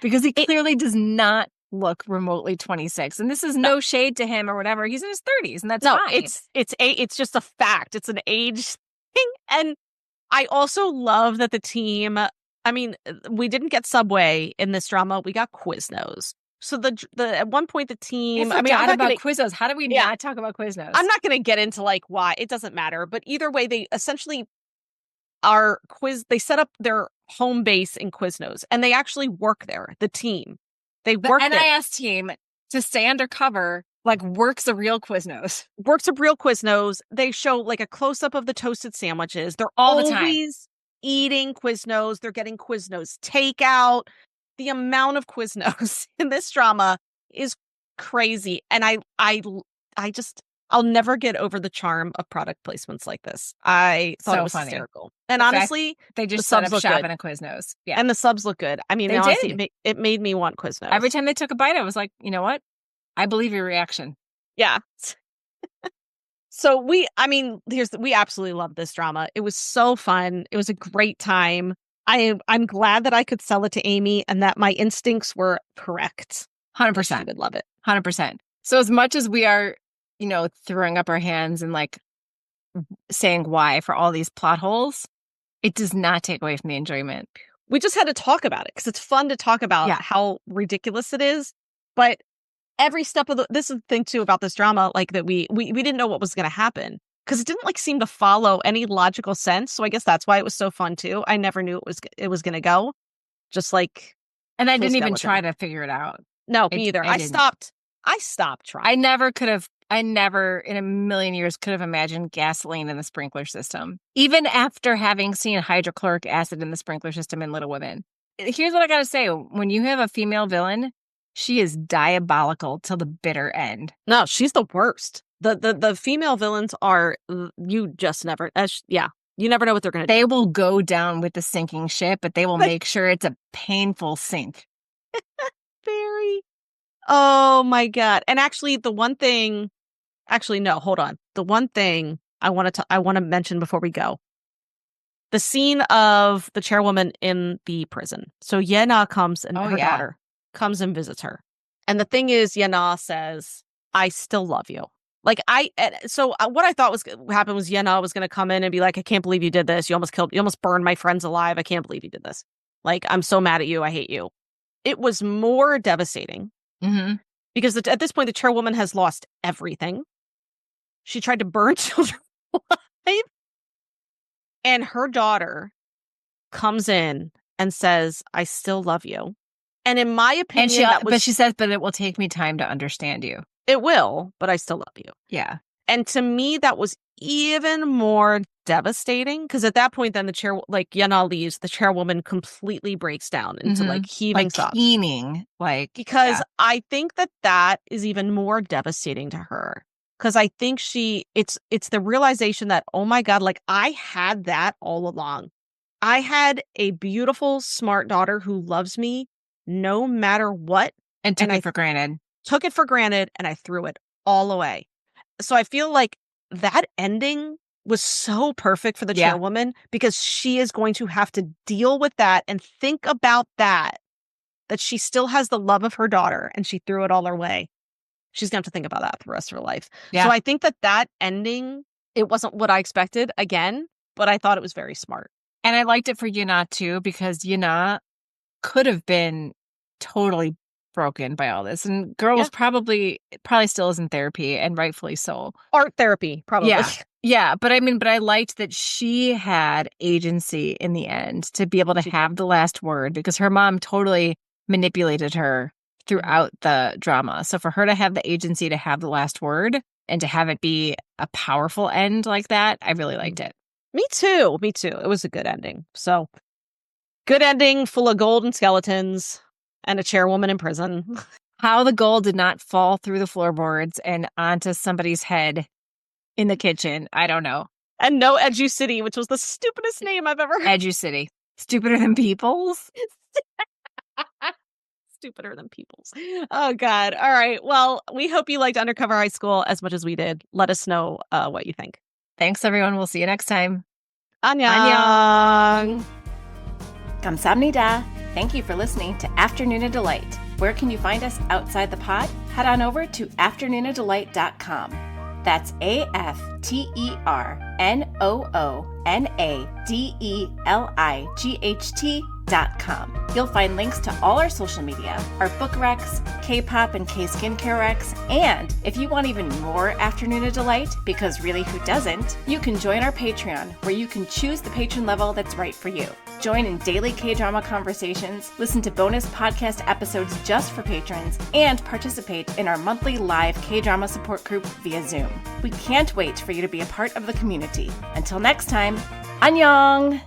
because he It clearly does not look remotely 26. And this is no, no shade to him or whatever. He's in his 30s and that's no. fine. It's just a fact. It's an age thing, and I also love that the team. I mean, we didn't get Subway in this drama. We got Quiznos. So the at one point the I team. I mean, I'm forgot not about gonna. Quiznos. How do we Yeah, not talk about I'm Quiznos? not gonna get into like why it doesn't matter. But either way, they essentially are quiz. They set up their home base in Quiznos, and they actually work there. The team, they The work there. NIS team to stay undercover like works a real Quiznos Works a real Quiznos. They show like a close up of the toasted sandwiches. They're all the time. always eating Quiznos. They're getting Quiznos takeout. The amount of Quiznos in this drama is crazy, and I just I'll never get over the charm of product placements like this. I thought it So was funny. hysterical, and The fact honestly, they the just set subs up look shop good, in a Quiznos. Yeah, and the subs look good. I mean, they honestly, did. it made me want Every Quiznos. time they took a bite, I was like, you know what? I believe your reaction. Yeah. So we absolutely love this drama. It was so fun. It was a great time. I'm glad that I could sell it to Amy and that my instincts were correct. That she 100%. would love it. 100%. So as much as we are, throwing up our hands and like saying why for all these plot holes, it does not take away from the enjoyment. We just had to talk about it because it's fun to talk about Yeah. how ridiculous it is. But every step of this is the thing too about this drama, like that we didn't know what was going to happen because it didn't like seem to follow any logical sense. So I guess that's why it was so fun too. I never knew it was going to go. Just like And I twist didn't go even with it. try to figure it out. No, me either. I I didn't. stopped. I stopped trying. I never in a million years could have imagined gasoline in the sprinkler system, even after having seen hydrochloric acid in the sprinkler system in Little Women. Here's what I got to say. When you have a female villain, she is diabolical till the bitter end. No, she's the worst. The female villains are you just never you never know what they're gonna They do. will go down with the sinking ship, but they will make sure it's a painful sink. Very. Oh my god. And actually no, hold on. The one thing I want to mention before we go. The scene of the chairwoman in the prison. So Yena comes and her daughter comes and visits her. And the thing is, Yena says, I still love you. Like what I thought was happened was Yena was going to come in and be like, I can't believe you did this. You almost burned my friends alive. I can't believe you did this. Like, I'm so mad at you. I hate you. It was more devastating because at this point, the chairwoman has lost everything. She tried to burn children alive. And her daughter comes in and says, I still love you. And in my And opinion, but she says, but it will take me time to understand you. it will, but I still love you. Yeah. And to me, that was even more devastating because at that point, then the chair, like Yana leaves, the chairwoman completely breaks down into like heaving sobs. Keening, because I think that is even more devastating to her. Because I think it's the realization that, oh my God, like I had that all along. I had a beautiful, smart daughter who loves me no matter what. And took it for granted. Took it for granted and I threw it all away. So I feel like that ending was so perfect for the chairwoman because she is going to have to deal with that and think about that she still has the love of her daughter and she threw it all away. She's going to have to think about that for the rest of her life. Yeah. So I think that ending, it wasn't what I expected again, but I thought it was very smart. And I liked it for Yana too, because Yana could have been totally broken by all this. And girl was probably still is in therapy, and rightfully so. Art therapy, probably. Yeah. But I liked that she had agency in the end to be able to have the last word, because her mom totally manipulated her throughout the drama. So for her to have the agency to have the last word and to have it be a powerful end like that, I really liked it. Me too. It was a good ending. So good ending, full of gold and skeletons and a chairwoman in prison. How the gold did not fall through the floorboards and onto somebody's head in the kitchen, I don't know. And no Edu City, which was the stupidest name I've ever heard. Edu City. Stupider than Peoples? Stupider than Peoples. Oh, God. All right. Well, we hope you liked Undercover High School as much as we did. Let us know what you think. Thanks, everyone. We'll see you next time. Annyeong. Kamsahamnida. Thank you for listening to Afternoona Delight. Where can you find us outside the pod? Head on over to afternoonadelight.com. That's AFTERNOONADELIGHT.com. You'll find links to all our social media, our book recs, K-pop and K-skincare recs, and if you want even more Afternoona Delight, because really who doesn't, you can join our Patreon, where you can choose the patron level that's right for you. Join in daily K-drama conversations, listen to bonus podcast episodes just for patrons, and participate in our monthly live K-drama support group via Zoom. We can't wait for you to be a part of the community. Until next time, annyeong!